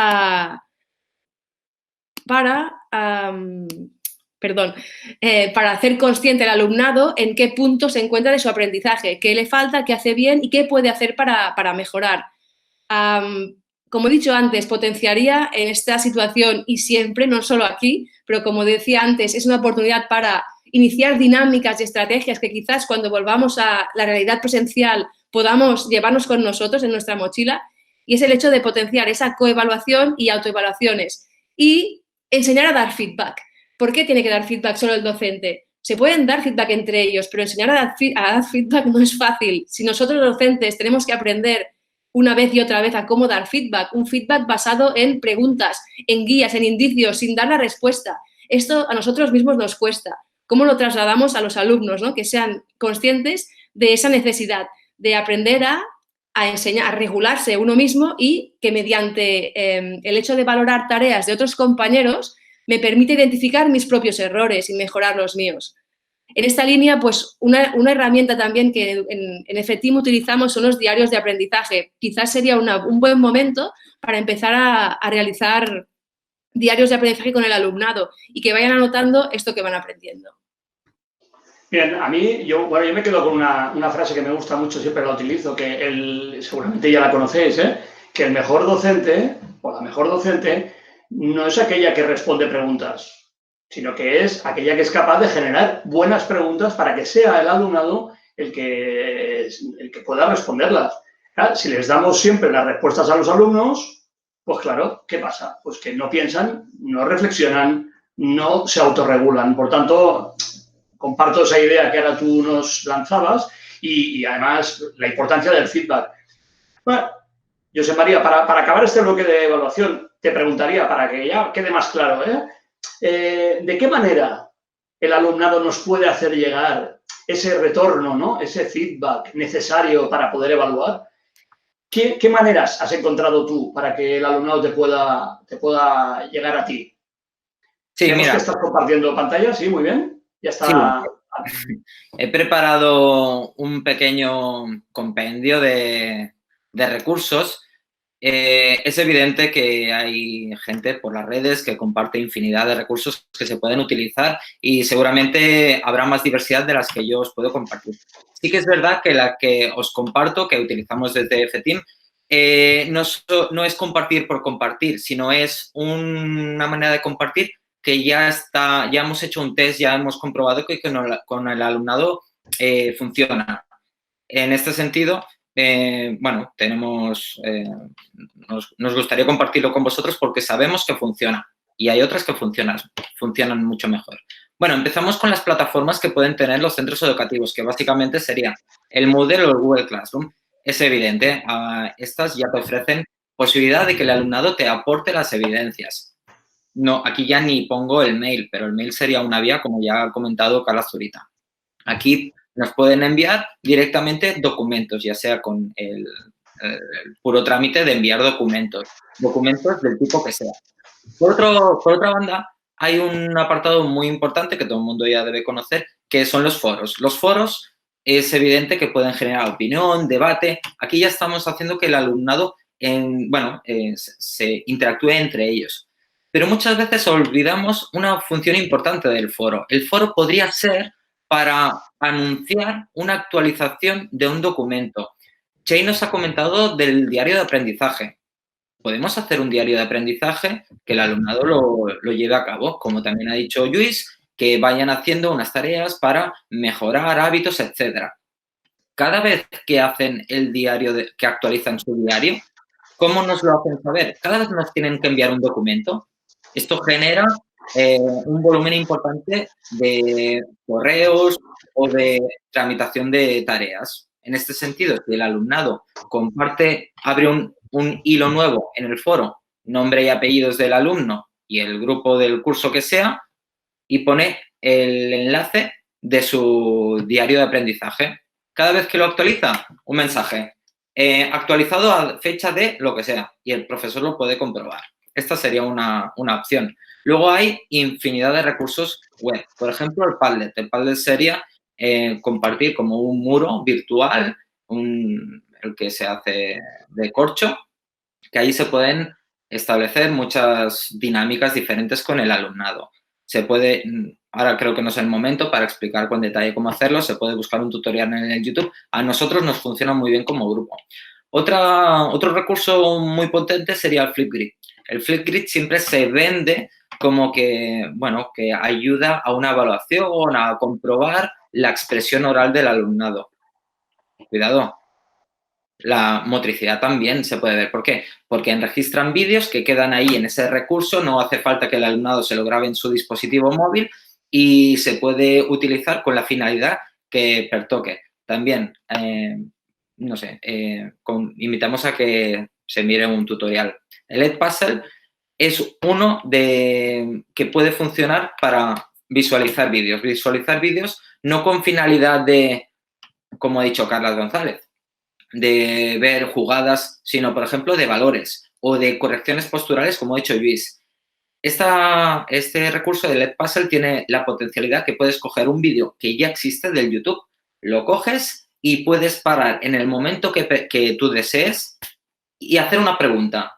hacer consciente al alumnado en qué punto se encuentra de su aprendizaje, qué le falta, qué hace bien y qué puede hacer para mejorar. Como he dicho antes, potenciaría en esta situación y siempre, no solo aquí, pero como decía antes, es una oportunidad para iniciar dinámicas y estrategias que quizás cuando volvamos a la realidad presencial podamos llevarnos con nosotros en nuestra mochila, y es el hecho de potenciar esa coevaluación y autoevaluaciones y enseñar a dar feedback. ¿Por qué tiene que dar feedback solo el docente? Se pueden dar feedback entre ellos, pero enseñar a dar feedback no es fácil. Si nosotros los docentes tenemos que aprender una vez y otra vez a cómo dar feedback, un feedback basado en preguntas, en guías, en indicios, sin dar la respuesta. Esto a nosotros mismos nos cuesta. ¿Cómo lo trasladamos a los alumnos, ¿no? Que sean conscientes de esa necesidad de aprender a enseñar, a regularse uno mismo y que mediante el hecho de valorar tareas de otros compañeros me permite identificar mis propios errores y mejorar los míos. En esta línea, pues una herramienta también que en FTeam utilizamos son los diarios de aprendizaje. Quizás sería un buen momento para empezar a realizar diarios de aprendizaje con el alumnado y que vayan anotando esto que van aprendiendo. Bien, a mí, yo me quedo con una frase que me gusta mucho, siempre la utilizo, que seguramente ya la conocéis, que el mejor docente o la mejor docente no es aquella que responde preguntas, sino que es aquella que es capaz de generar buenas preguntas para que sea el alumnado el que pueda responderlas. Claro, si les damos siempre las respuestas a los alumnos, pues claro, ¿qué pasa? Pues que no piensan, no reflexionan, no se autorregulan. Por tanto, comparto esa idea que ahora tú nos lanzabas y además la importancia del feedback. Bueno, José María, para acabar este bloque de evaluación, te preguntaría, para que ya quede más claro, ¿de qué manera el alumnado nos puede hacer llegar ese retorno, ¿no? Ese feedback necesario para poder evaluar? ¿Qué maneras has encontrado tú para que el alumnado te pueda llegar a ti? Sí, mira. Que estás compartiendo pantalla, sí, muy bien. Ya está. Sí. He preparado un pequeño compendio de recursos. Es evidente que hay gente por las redes que comparte infinidad de recursos que se pueden utilizar y seguramente habrá más diversidad de las que yo os puedo compartir. Sí que es verdad que la que os comparto, que utilizamos desde FTeam, no es compartir por compartir, sino es una manera de compartir que ya hemos hecho un test, ya hemos comprobado que con el alumnado funciona. En este sentido, bueno, nos gustaría compartirlo con vosotros porque sabemos que funciona y hay otras que funcionan mucho mejor. Bueno, empezamos con las plataformas que pueden tener los centros educativos, que básicamente sería el Moodle o el Google Classroom. Es evidente, estas ya te ofrecen posibilidad de que el alumnado te aporte las evidencias. No, aquí ya ni pongo el mail, pero el mail sería una vía, como ya ha comentado Carla Zurita. Aquí nos pueden enviar directamente documentos, ya sea con el puro trámite de enviar documentos del tipo que sea. Por otra banda, hay un apartado muy importante que todo el mundo ya debe conocer, que son los foros. Los foros es evidente que pueden generar opinión, debate. Aquí ya estamos haciendo que el alumnado se interactúe entre ellos. Pero muchas veces olvidamos una función importante del foro. El foro podría ser para anunciar una actualización de un documento. Jay nos ha comentado del diario de aprendizaje. Podemos hacer un diario de aprendizaje que el alumnado lo lleve a cabo, como también ha dicho Luis, que vayan haciendo unas tareas para mejorar hábitos, etcétera. Cada vez que hacen el diario, que actualizan su diario, ¿cómo nos lo hacen saber? Cada vez nos tienen que enviar un documento. Esto genera un volumen importante de correos o de tramitación de tareas. En este sentido, si el alumnado abre un hilo nuevo en el foro, nombre y apellidos del alumno y el grupo del curso que sea, y pone el enlace de su diario de aprendizaje. Cada vez que lo actualiza, un mensaje. Actualizado a fecha de lo que sea, y el profesor lo puede comprobar. Esta sería una opción. Luego hay infinidad de recursos web. Por ejemplo, el Padlet. El Padlet sería compartir como un muro virtual, el que se hace de corcho, que ahí se pueden establecer muchas dinámicas diferentes con el alumnado. Se puede, ahora creo que no es el momento para explicar con detalle cómo hacerlo, se puede buscar un tutorial en el YouTube. A nosotros nos funciona muy bien como grupo. Otro recurso muy potente sería el Flipgrid. El Flipgrid siempre se vende como que, bueno, que ayuda a una evaluación, a comprobar la expresión oral del alumnado. Cuidado. La motricidad también se puede ver. ¿Por qué? Porque registran vídeos que quedan ahí en ese recurso, no hace falta que el alumnado se lo grabe en su dispositivo móvil y se puede utilizar con la finalidad que pertoque. También, no sé, invitamos a que se mire un tutorial. El Edpuzzle es uno que puede funcionar para visualizar vídeos. Visualizar vídeos no con finalidad de, como ha dicho Carla González, de ver jugadas, sino, por ejemplo, de valores o de correcciones posturales, como ha dicho Luis. Este recurso del Edpuzzle tiene la potencialidad que puedes coger un vídeo que ya existe del YouTube, lo coges y puedes parar en el momento que tú desees y hacer una pregunta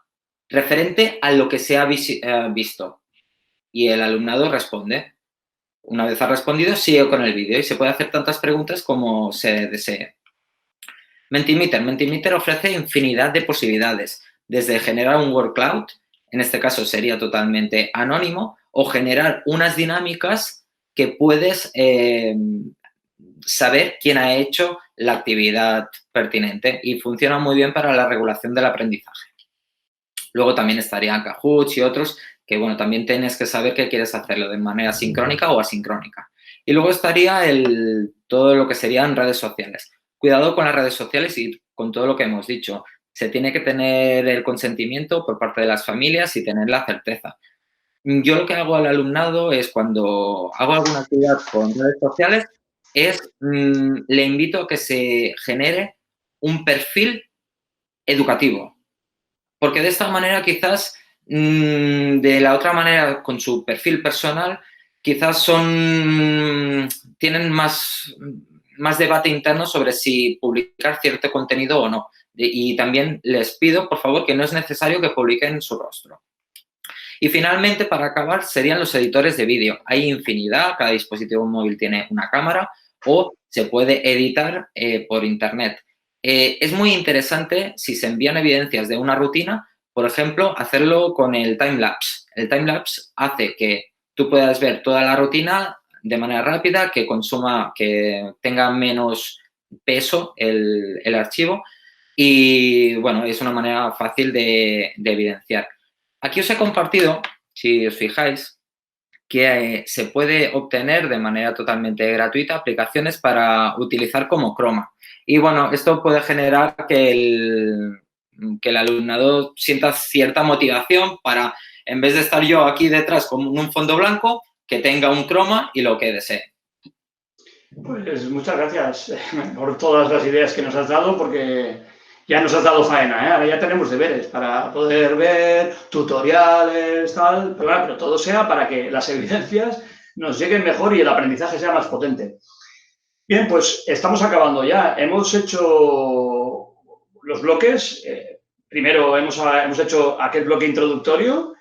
referente a lo que se ha visto. Y el alumnado responde. Una vez ha respondido, sigue con el vídeo y se puede hacer tantas preguntas como se desee. Mentimeter. Mentimeter ofrece infinidad de posibilidades, desde generar un word cloud, en este caso sería totalmente anónimo, o generar unas dinámicas que puedes saber quién ha hecho la actividad pertinente y funciona muy bien para la regulación del aprendizaje. Luego también estarían Kahoot y otros que, bueno, también tienes que saber que quieres hacerlo de manera sincrónica o asincrónica. Y luego estaría todo lo que serían redes sociales. Cuidado con las redes sociales y con todo lo que hemos dicho. Se tiene que tener el consentimiento por parte de las familias y tener la certeza. Yo lo que hago al alumnado es cuando hago alguna actividad con redes sociales le invito a que se genere un perfil educativo. Porque de esta manera quizás, de la otra manera, con su perfil personal, quizás tienen más debate interno sobre si publicar cierto contenido o no. Y también les pido, por favor, que no es necesario que publiquen su rostro. Y finalmente, para acabar, serían los editores de vídeo. Hay infinidad, cada dispositivo móvil tiene una cámara o se puede editar por internet. Es muy interesante si se envían evidencias de una rutina, por ejemplo, hacerlo con el timelapse. El timelapse hace que tú puedas ver toda la rutina de manera rápida, que tenga menos peso el archivo y, bueno, es una manera fácil de evidenciar. Aquí os he compartido, si os fijáis, que se puede obtener de manera totalmente gratuita aplicaciones para utilizar como Chroma. Y bueno, esto puede generar que el alumnado sienta cierta motivación para, en vez de estar yo aquí detrás con un fondo blanco, que tenga un Chroma y lo que desee. Pues muchas gracias por todas las ideas que nos has dado, porque ya nos has dado faena, ¿eh? Ahora ya tenemos deberes para poder ver tutoriales, tal, pero todo sea para que las evidencias nos lleguen mejor y el aprendizaje sea más potente. Bien, pues estamos acabando ya. Hemos hecho los bloques. Primero hemos hecho aquel bloque introductorio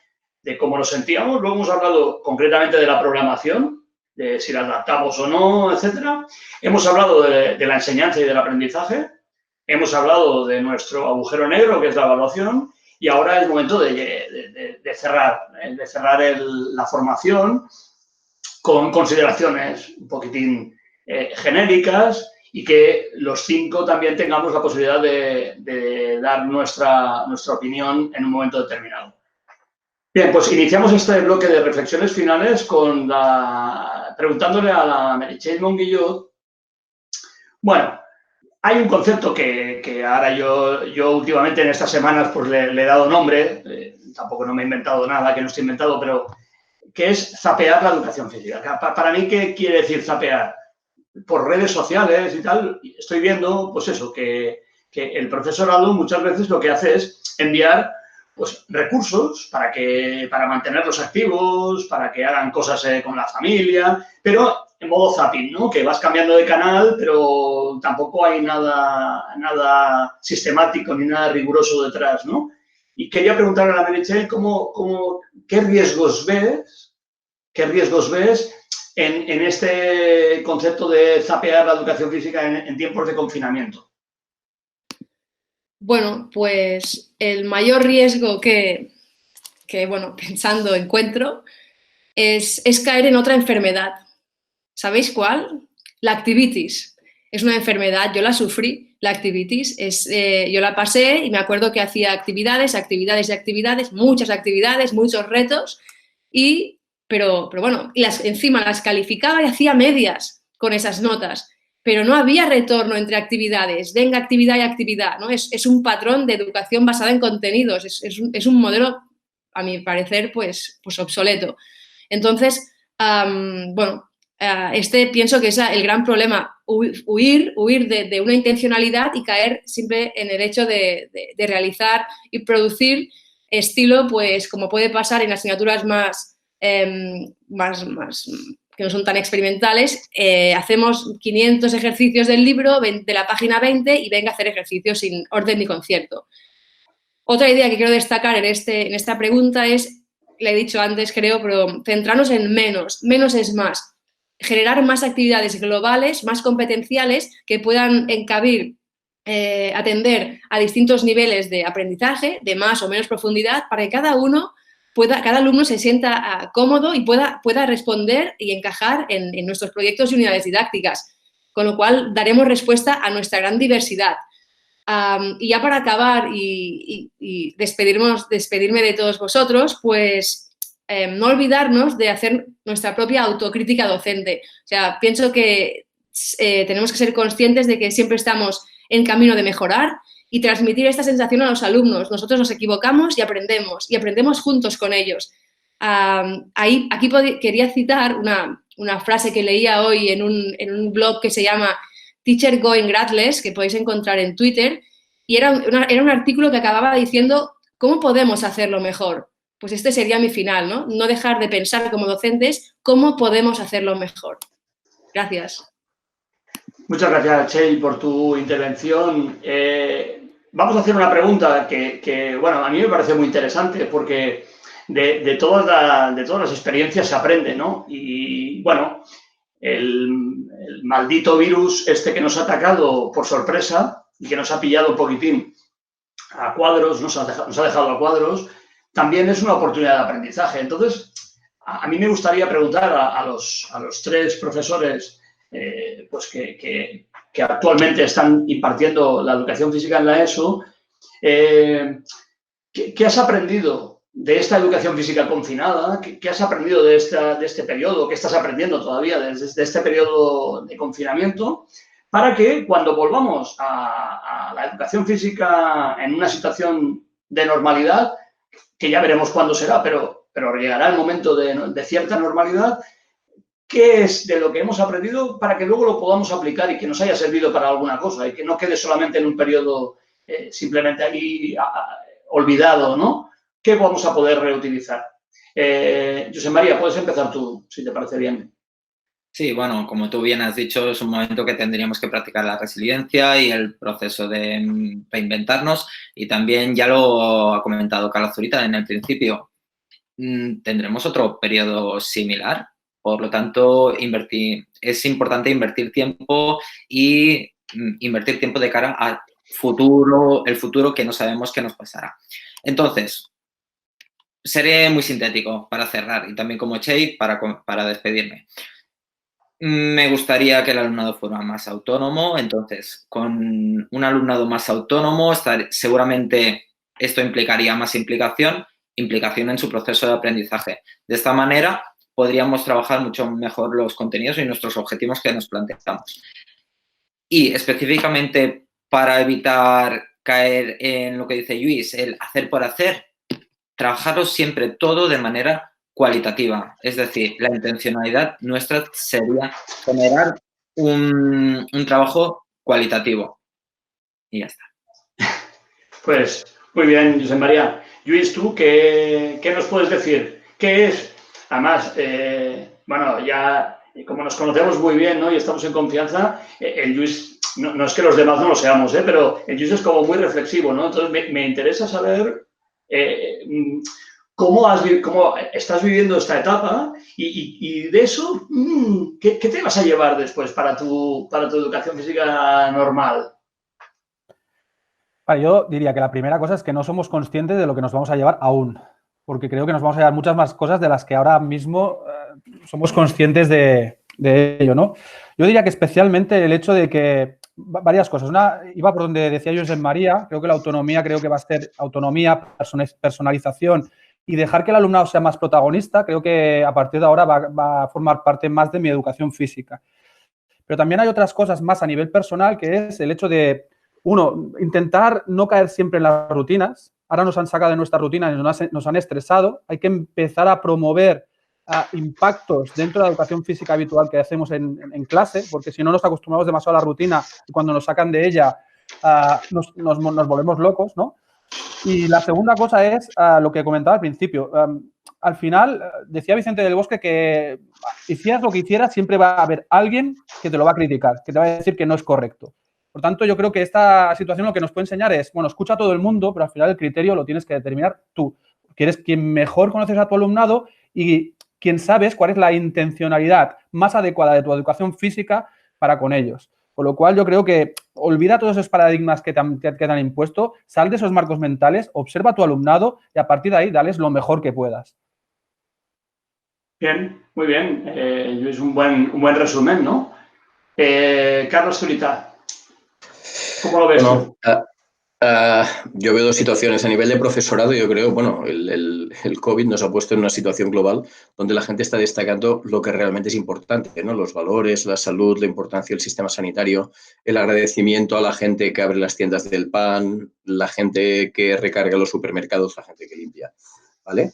de cómo nos sentíamos. Luego hemos hablado concretamente de la programación, de si la adaptamos o no, etcétera. Hemos hablado de la enseñanza y del aprendizaje. Hemos hablado de nuestro agujero negro, que es la evaluación. Y ahora es momento de cerrar la formación con consideraciones un poquitín genéricas, y que los 5 también tengamos la posibilidad de dar nuestra opinión en un momento determinado. Bien, pues iniciamos este bloque de reflexiones finales preguntándole a la Meritxell Monguillot. Bueno, hay un concepto que ahora yo últimamente en estas semanas pues le he dado nombre, tampoco no me he inventado nada que no esté inventado, pero que es zapear la educación física. Para mí, ¿qué quiere decir zapear? Por redes sociales y tal, estoy viendo, pues eso, que el profesorado muchas veces lo que hace es enviar, pues, recursos para mantenerlos activos, para que hagan cosas con la familia, pero en modo zapping, ¿no? Que vas cambiando de canal, pero tampoco hay nada sistemático ni nada riguroso detrás, ¿no? Y quería preguntarle a la Meritxell ¿qué riesgos ves en este concepto de zapear la educación física en tiempos de confinamiento? Bueno, pues el mayor riesgo que bueno, pensando encuentro es caer en otra enfermedad. ¿Sabéis cuál? La activitis. Es una enfermedad, yo la sufrí, la activitis. Yo la pasé y me acuerdo que hacía actividades, muchas actividades, muchos retos, pero bueno, encima las calificaba y hacía medias con esas notas, pero no había retorno entre actividades, venga actividad y actividad, ¿no? Es un patrón de educación basada en contenidos, es un modelo, a mi parecer, pues obsoleto. Entonces, bueno, pienso que es el gran problema, huir de una intencionalidad y caer siempre en el hecho de realizar y producir estilo, pues como puede pasar en asignaturas más que no son tan experimentales, hacemos 500 ejercicios del libro, de la página 20, y venga a hacer ejercicios sin orden ni concierto. Otra idea que quiero destacar en esta pregunta es, le he dicho antes creo, pero centrarnos en menos es más. Generar más actividades globales, más competenciales, que puedan encabir, atender a distintos niveles de aprendizaje, de más o menos profundidad, para que cada alumno se sienta cómodo y pueda responder y encajar en nuestros proyectos y unidades didácticas, con lo cual daremos respuesta a nuestra gran diversidad. Y ya para acabar y despedirme de todos vosotros, pues no olvidarnos de hacer nuestra propia autocrítica docente. O sea, pienso que tenemos que ser conscientes de que siempre estamos en camino de mejorar y transmitir esta sensación a los alumnos. Nosotros nos equivocamos y aprendemos juntos con ellos. Aquí quería citar una frase que leía hoy en un blog que se llama Teacher Going Gradless, que podéis encontrar en Twitter, y era un artículo que acababa diciendo cómo podemos hacerlo mejor. Pues este sería mi final, ¿no? No dejar de pensar como docentes cómo podemos hacerlo mejor. Gracias. Muchas gracias, Txell, por tu intervención. Vamos a hacer una pregunta que, bueno, a mí me parece muy interesante, porque de todas las experiencias se aprende, ¿no? Y, bueno, el maldito virus que nos ha atacado por sorpresa y que nos ha pillado un poquitín a cuadros, nos ha dejado a cuadros, también es una oportunidad de aprendizaje. Entonces, a mí me gustaría preguntar a los 3 profesores pues que actualmente están impartiendo la educación física en la ESO, ¿qué has aprendido de esta educación física confinada? ¿Qué has aprendido de este periodo? ¿Qué estás aprendiendo todavía desde este periodo de confinamiento? Para que cuando volvamos a la educación física en una situación de normalidad, que ya veremos cuándo será, pero llegará el momento de cierta normalidad, ¿qué es de lo que hemos aprendido para que luego lo podamos aplicar y que nos haya servido para alguna cosa y que no quede solamente en un periodo simplemente ahí olvidado, ¿no? ¿Qué vamos a poder reutilizar? José María, puedes empezar tú, si te parece bien. Sí, bueno, como tú bien has dicho, es un momento que tendríamos que practicar la resiliencia y el proceso de reinventarnos. Y también ya lo ha comentado Carlos Zurita en el principio, tendremos otro periodo similar. Por lo tanto, es importante invertir tiempo y invertir tiempo de cara al futuro, el futuro que no sabemos qué nos pasará. Entonces, seré muy sintético para cerrar y también como Chey para despedirme. Me gustaría que el alumnado fuera más autónomo, entonces con un alumnado más autónomo seguramente esto implicaría más implicación en su proceso de aprendizaje. De esta manera podríamos trabajar mucho mejor los contenidos y nuestros objetivos que nos planteamos. Y específicamente para evitar caer en lo que dice Lluís, el hacer por hacer, trabajarlo siempre todo de manera cualitativa. Es decir, la intencionalidad nuestra sería generar un trabajo cualitativo. Y ya está. Pues muy bien, José María. Lluís, ¿tú qué nos puedes decir? ¿Qué es? Además, bueno, ya como nos conocemos muy bien, ¿no? Y estamos en confianza, el Lluís, no es que los demás no lo seamos, pero el Lluís es como muy reflexivo, ¿no? Entonces, me interesa saber cómo estás viviendo esta etapa y de eso, ¿qué te vas a llevar después para tu educación física normal? Vale, yo diría que la primera cosa es que no somos conscientes de lo que nos vamos a llevar aún, porque creo que nos vamos a llevar muchas más cosas de las que ahora mismo somos conscientes de ello, ¿no? Yo diría que especialmente el hecho de que varias cosas. Una, iba por donde decía Josep María, creo que la autonomía creo que va a ser autonomía, personalización y dejar que el alumnado sea más protagonista, creo que a partir de ahora va a formar parte más de mi educación física. Pero también hay otras cosas más a nivel personal, que es el hecho de, uno, intentar no caer siempre en las rutinas. Ahora nos han sacado de nuestra rutina y nos han estresado. Hay que empezar a promover impactos dentro de la educación física habitual que hacemos en clase, porque si no nos acostumbramos demasiado a la rutina y cuando nos sacan de ella nos volvemos locos, ¿no? Y la segunda cosa es lo que comentaba al principio. Al final, decía Vicente del Bosque que hicieras lo que hicieras, siempre va a haber alguien que te lo va a criticar, que te va a decir que no es correcto. Por tanto, yo creo que esta situación lo que nos puede enseñar es, bueno, escucha a todo el mundo, pero al final el criterio lo tienes que determinar tú, que eres quien mejor conoces a tu alumnado y quien sabes cuál es la intencionalidad más adecuada de tu educación física para con ellos. Con lo cual, yo creo que olvida todos esos paradigmas que te han impuesto, sal de esos marcos mentales, observa a tu alumnado y a partir de ahí dales lo mejor que puedas. Bien, muy bien. Es un buen resumen, ¿no? Carlos Zurita, ¿cómo lo ves tú? Yo veo dos situaciones. A nivel de profesorado, yo creo, bueno, el COVID nos ha puesto en una situación global donde la gente está destacando lo que realmente es importante, ¿no? Los valores, la salud, la importancia del sistema sanitario, el agradecimiento a la gente que abre las tiendas del pan, la gente que recarga los supermercados, la gente que limpia, ¿vale?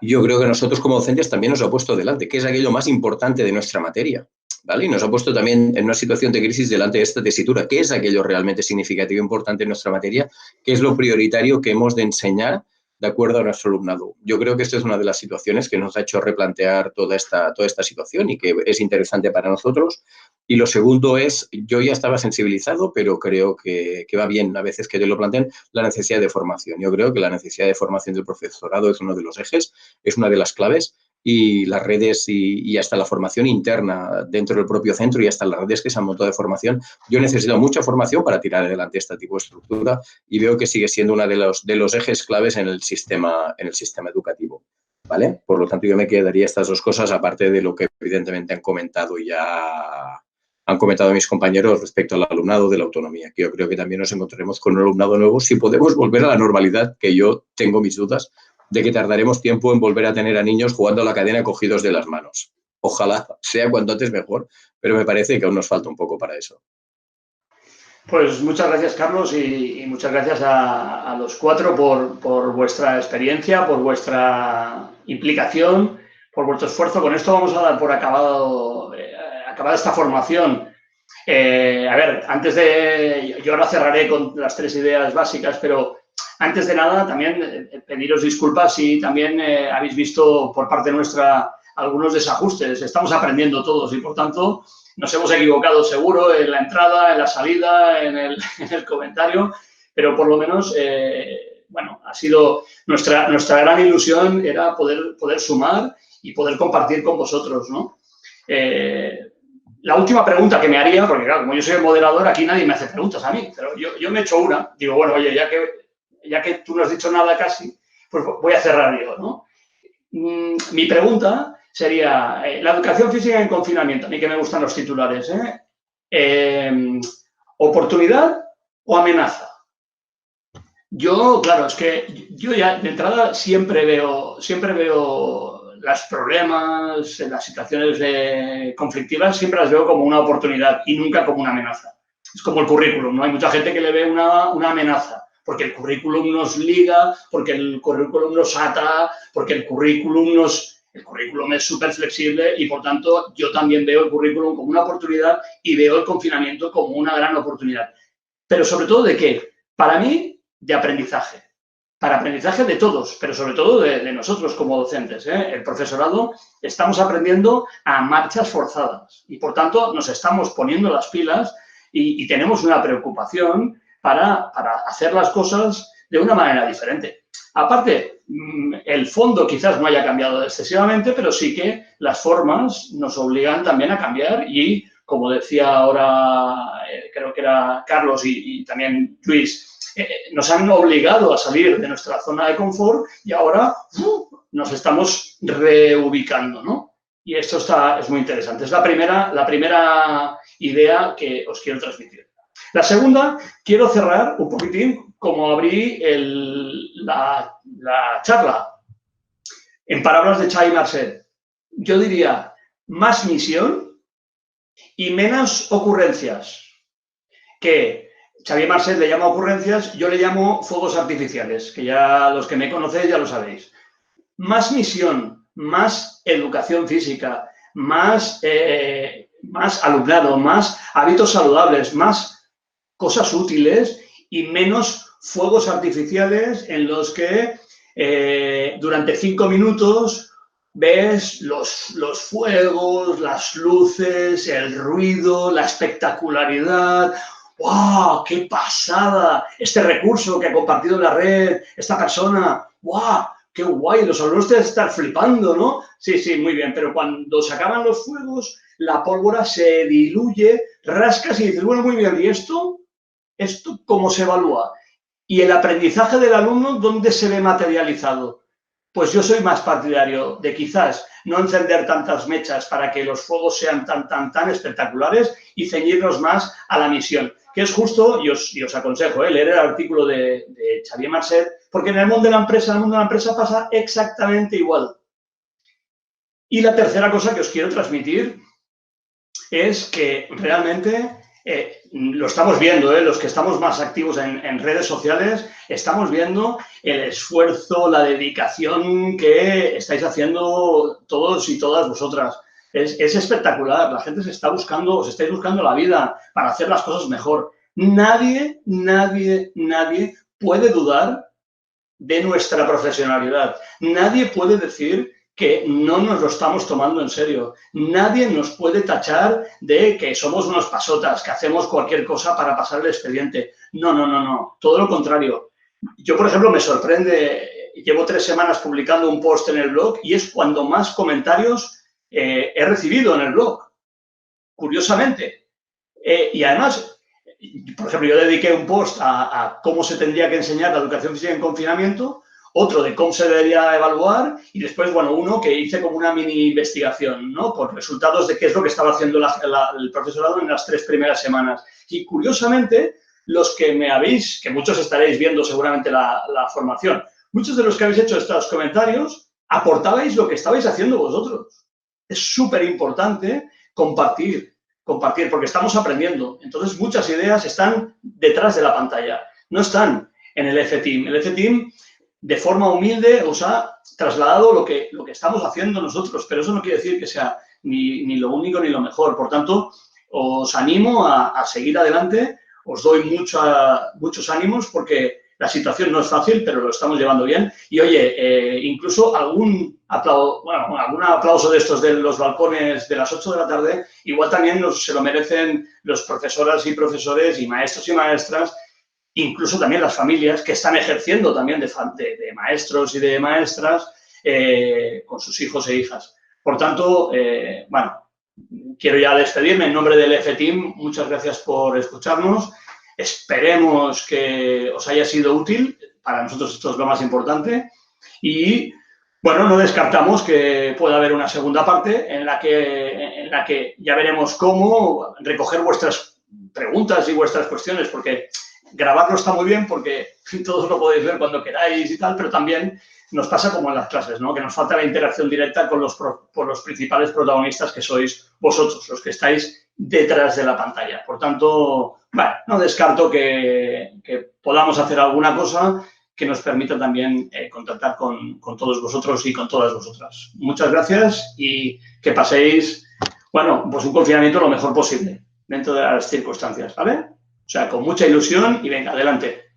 Yo creo que nosotros como docentes también nos ha puesto delante, que es aquello más importante de nuestra materia, ¿vale? Y nos ha puesto también en una situación de crisis delante de esta tesitura, ¿qué es aquello realmente significativo e importante en nuestra materia? ¿Qué es lo prioritario que hemos de enseñar de acuerdo a nuestro alumnado? Yo creo que esta es una de las situaciones que nos ha hecho replantear toda esta situación y que es interesante para nosotros. Y lo segundo es, yo ya estaba sensibilizado, pero creo que va bien a veces que te lo planteen, la necesidad de formación. Yo creo que la necesidad de formación del profesorado es uno de los ejes, es una de las claves, y las redes y hasta la formación interna dentro del propio centro y hasta las redes que se han montado de formación. Yo necesito mucha formación para tirar adelante este tipo de estructura y veo que sigue siendo uno de los ejes claves en el sistema educativo, ¿vale? Por lo tanto, yo me quedaría estas dos cosas, aparte de lo que evidentemente han comentado mis compañeros respecto al alumnado de la autonomía, que yo creo que también nos encontraremos con un alumnado nuevo si podemos volver a la normalidad, que yo tengo mis dudas de que tardaremos tiempo en volver a tener a niños jugando a la cadena cogidos de las manos. Ojalá sea cuanto antes mejor, pero me parece que aún nos falta un poco para eso. Pues muchas gracias, Carlos, y muchas gracias a los cuatro por vuestra experiencia, por vuestra implicación, por vuestro esfuerzo. Con esto vamos a dar por acabada esta formación. A ver, yo ahora cerraré con las 3 ideas básicas, pero antes de nada también pediros disculpas si también habéis visto por parte nuestra algunos desajustes. Estamos aprendiendo todos y, por tanto, nos hemos equivocado seguro en la entrada, en la salida, en el comentario, pero por lo menos, bueno, ha sido nuestra gran ilusión era poder sumar y poder compartir con vosotros, ¿no? La última pregunta que me haría, porque claro, como yo soy el moderador, aquí nadie me hace preguntas a mí, pero yo me he hecho una. Digo, bueno, oye, ya que tú no has dicho nada casi, pues voy a cerrar yo, ¿no? Mi pregunta sería, la educación física en confinamiento, a mí que me gustan los titulares, ¿oportunidad o amenaza? Yo, claro, es que yo ya de entrada siempre veo los problemas, las situaciones conflictivas, siempre las veo como una oportunidad y nunca como una amenaza. Es como el currículum, ¿no? Hay mucha gente que le ve una amenaza, porque el currículum nos liga, porque el currículum nos ata, porque el currículum es súper flexible y, por tanto, yo también veo el currículum como una oportunidad y veo el confinamiento como una gran oportunidad. Pero, sobre todo, ¿de qué? Para mí, de aprendizaje. Para aprendizaje de todos, pero sobre todo de nosotros como docentes, ¿eh? El profesorado estamos aprendiendo a marchas forzadas y, por tanto, nos estamos poniendo las pilas y tenemos una preocupación para hacer las cosas de una manera diferente. Aparte, el fondo quizás no haya cambiado excesivamente, pero sí que las formas nos obligan también a cambiar y, como decía ahora, creo que era Carlos y también Luis, nos han obligado a salir de nuestra zona de confort y ahora nos estamos reubicando, ¿no? Y esto es muy interesante. Es la primera idea que os quiero transmitir. La segunda, quiero cerrar un poquitín como abrí la charla. En palabras de Xavier Marcet, yo diría más misión y menos ocurrencias. Que Xavier Marcet le llama ocurrencias, yo le llamo fuegos artificiales, que ya los que me conocéis ya lo sabéis. Más misión, más educación física, más alumnado, más hábitos saludables, más cosas útiles y menos fuegos artificiales en los que durante 5 minutos ves los fuegos, las luces, el ruido, la espectacularidad. ¡Wow! ¡Qué pasada! Este recurso que ha compartido en la red, esta persona. ¡Wow! ¡Qué guay! Los alumnos deben estar flipando, ¿no? Sí, muy bien, pero cuando se acaban los fuegos, la pólvora se diluye, rascas y dices, bueno, muy bien, ¿y esto? ¿Esto cómo se evalúa? ¿Y el aprendizaje del alumno dónde se ve materializado? Pues yo soy más partidario de quizás no encender tantas mechas para que los fuegos sean tan espectaculares y ceñirnos más a la misión, que es justo, y os aconsejo leer el artículo de Xavier Marcet, porque en el mundo de la empresa pasa exactamente igual. Y la tercera cosa que os quiero transmitir es que realmente lo estamos viendo, los que estamos más activos en redes sociales, estamos viendo el esfuerzo, la dedicación que estáis haciendo todos y todas vosotras. Es espectacular, la gente os estáis buscando la vida para hacer las cosas mejor. Nadie puede dudar de nuestra profesionalidad. Nadie puede decir que no nos lo estamos tomando en serio. Nadie nos puede tachar de que somos unos pasotas, que hacemos cualquier cosa para pasar el expediente. No. Todo lo contrario. Yo, por ejemplo, me sorprende, llevo 3 semanas publicando un post en el blog y es cuando más comentarios he recibido en el blog, curiosamente. Y además, por ejemplo, yo dediqué un post a cómo se tendría que enseñar la educación física en confinamiento, otro de cómo se debería evaluar y después, bueno, uno que hice como una mini investigación, ¿no? Por resultados de qué es lo que estaba haciendo el profesorado en las 3 primeras semanas. Y curiosamente, los que que muchos estaréis viendo seguramente la formación, muchos de los que habéis hecho estos comentarios aportabais lo que estabais haciendo vosotros. Es súper importante compartir, porque estamos aprendiendo. Entonces, muchas ideas están detrás de la pantalla, no están en el F-Team. El F-Team, de forma humilde, os ha trasladado lo que estamos haciendo nosotros, pero eso no quiere decir que sea ni lo único ni lo mejor. Por tanto, os animo a seguir adelante, os doy muchos ánimos porque la situación no es fácil, pero lo estamos llevando bien. Y, oye, incluso algún aplauso de estos de los balcones de las 8 de la tarde, igual también se lo merecen los profesoras y profesores y maestros y maestras, incluso también las familias que están ejerciendo también de maestros y de maestras con sus hijos e hijas. Por tanto, quiero ya despedirme en nombre del F-Team. Muchas gracias por escucharnos. Esperemos que os haya sido útil. Para nosotros esto es lo más importante. Y, bueno, no descartamos que pueda haber una segunda parte en la que ya veremos cómo recoger vuestras preguntas y vuestras cuestiones, porque grabarlo está muy bien porque todos lo podéis ver cuando queráis y tal, pero también nos pasa como en las clases, ¿no? Que nos falta la interacción directa con los principales protagonistas que sois vosotros, los que estáis detrás de la pantalla. Por tanto, no descarto que podamos hacer alguna cosa que nos permita también contactar con todos vosotros y con todas vosotras. Muchas gracias y que paséis, pues un confinamiento lo mejor posible dentro de las circunstancias, ¿vale? O sea, con mucha ilusión y venga, adelante.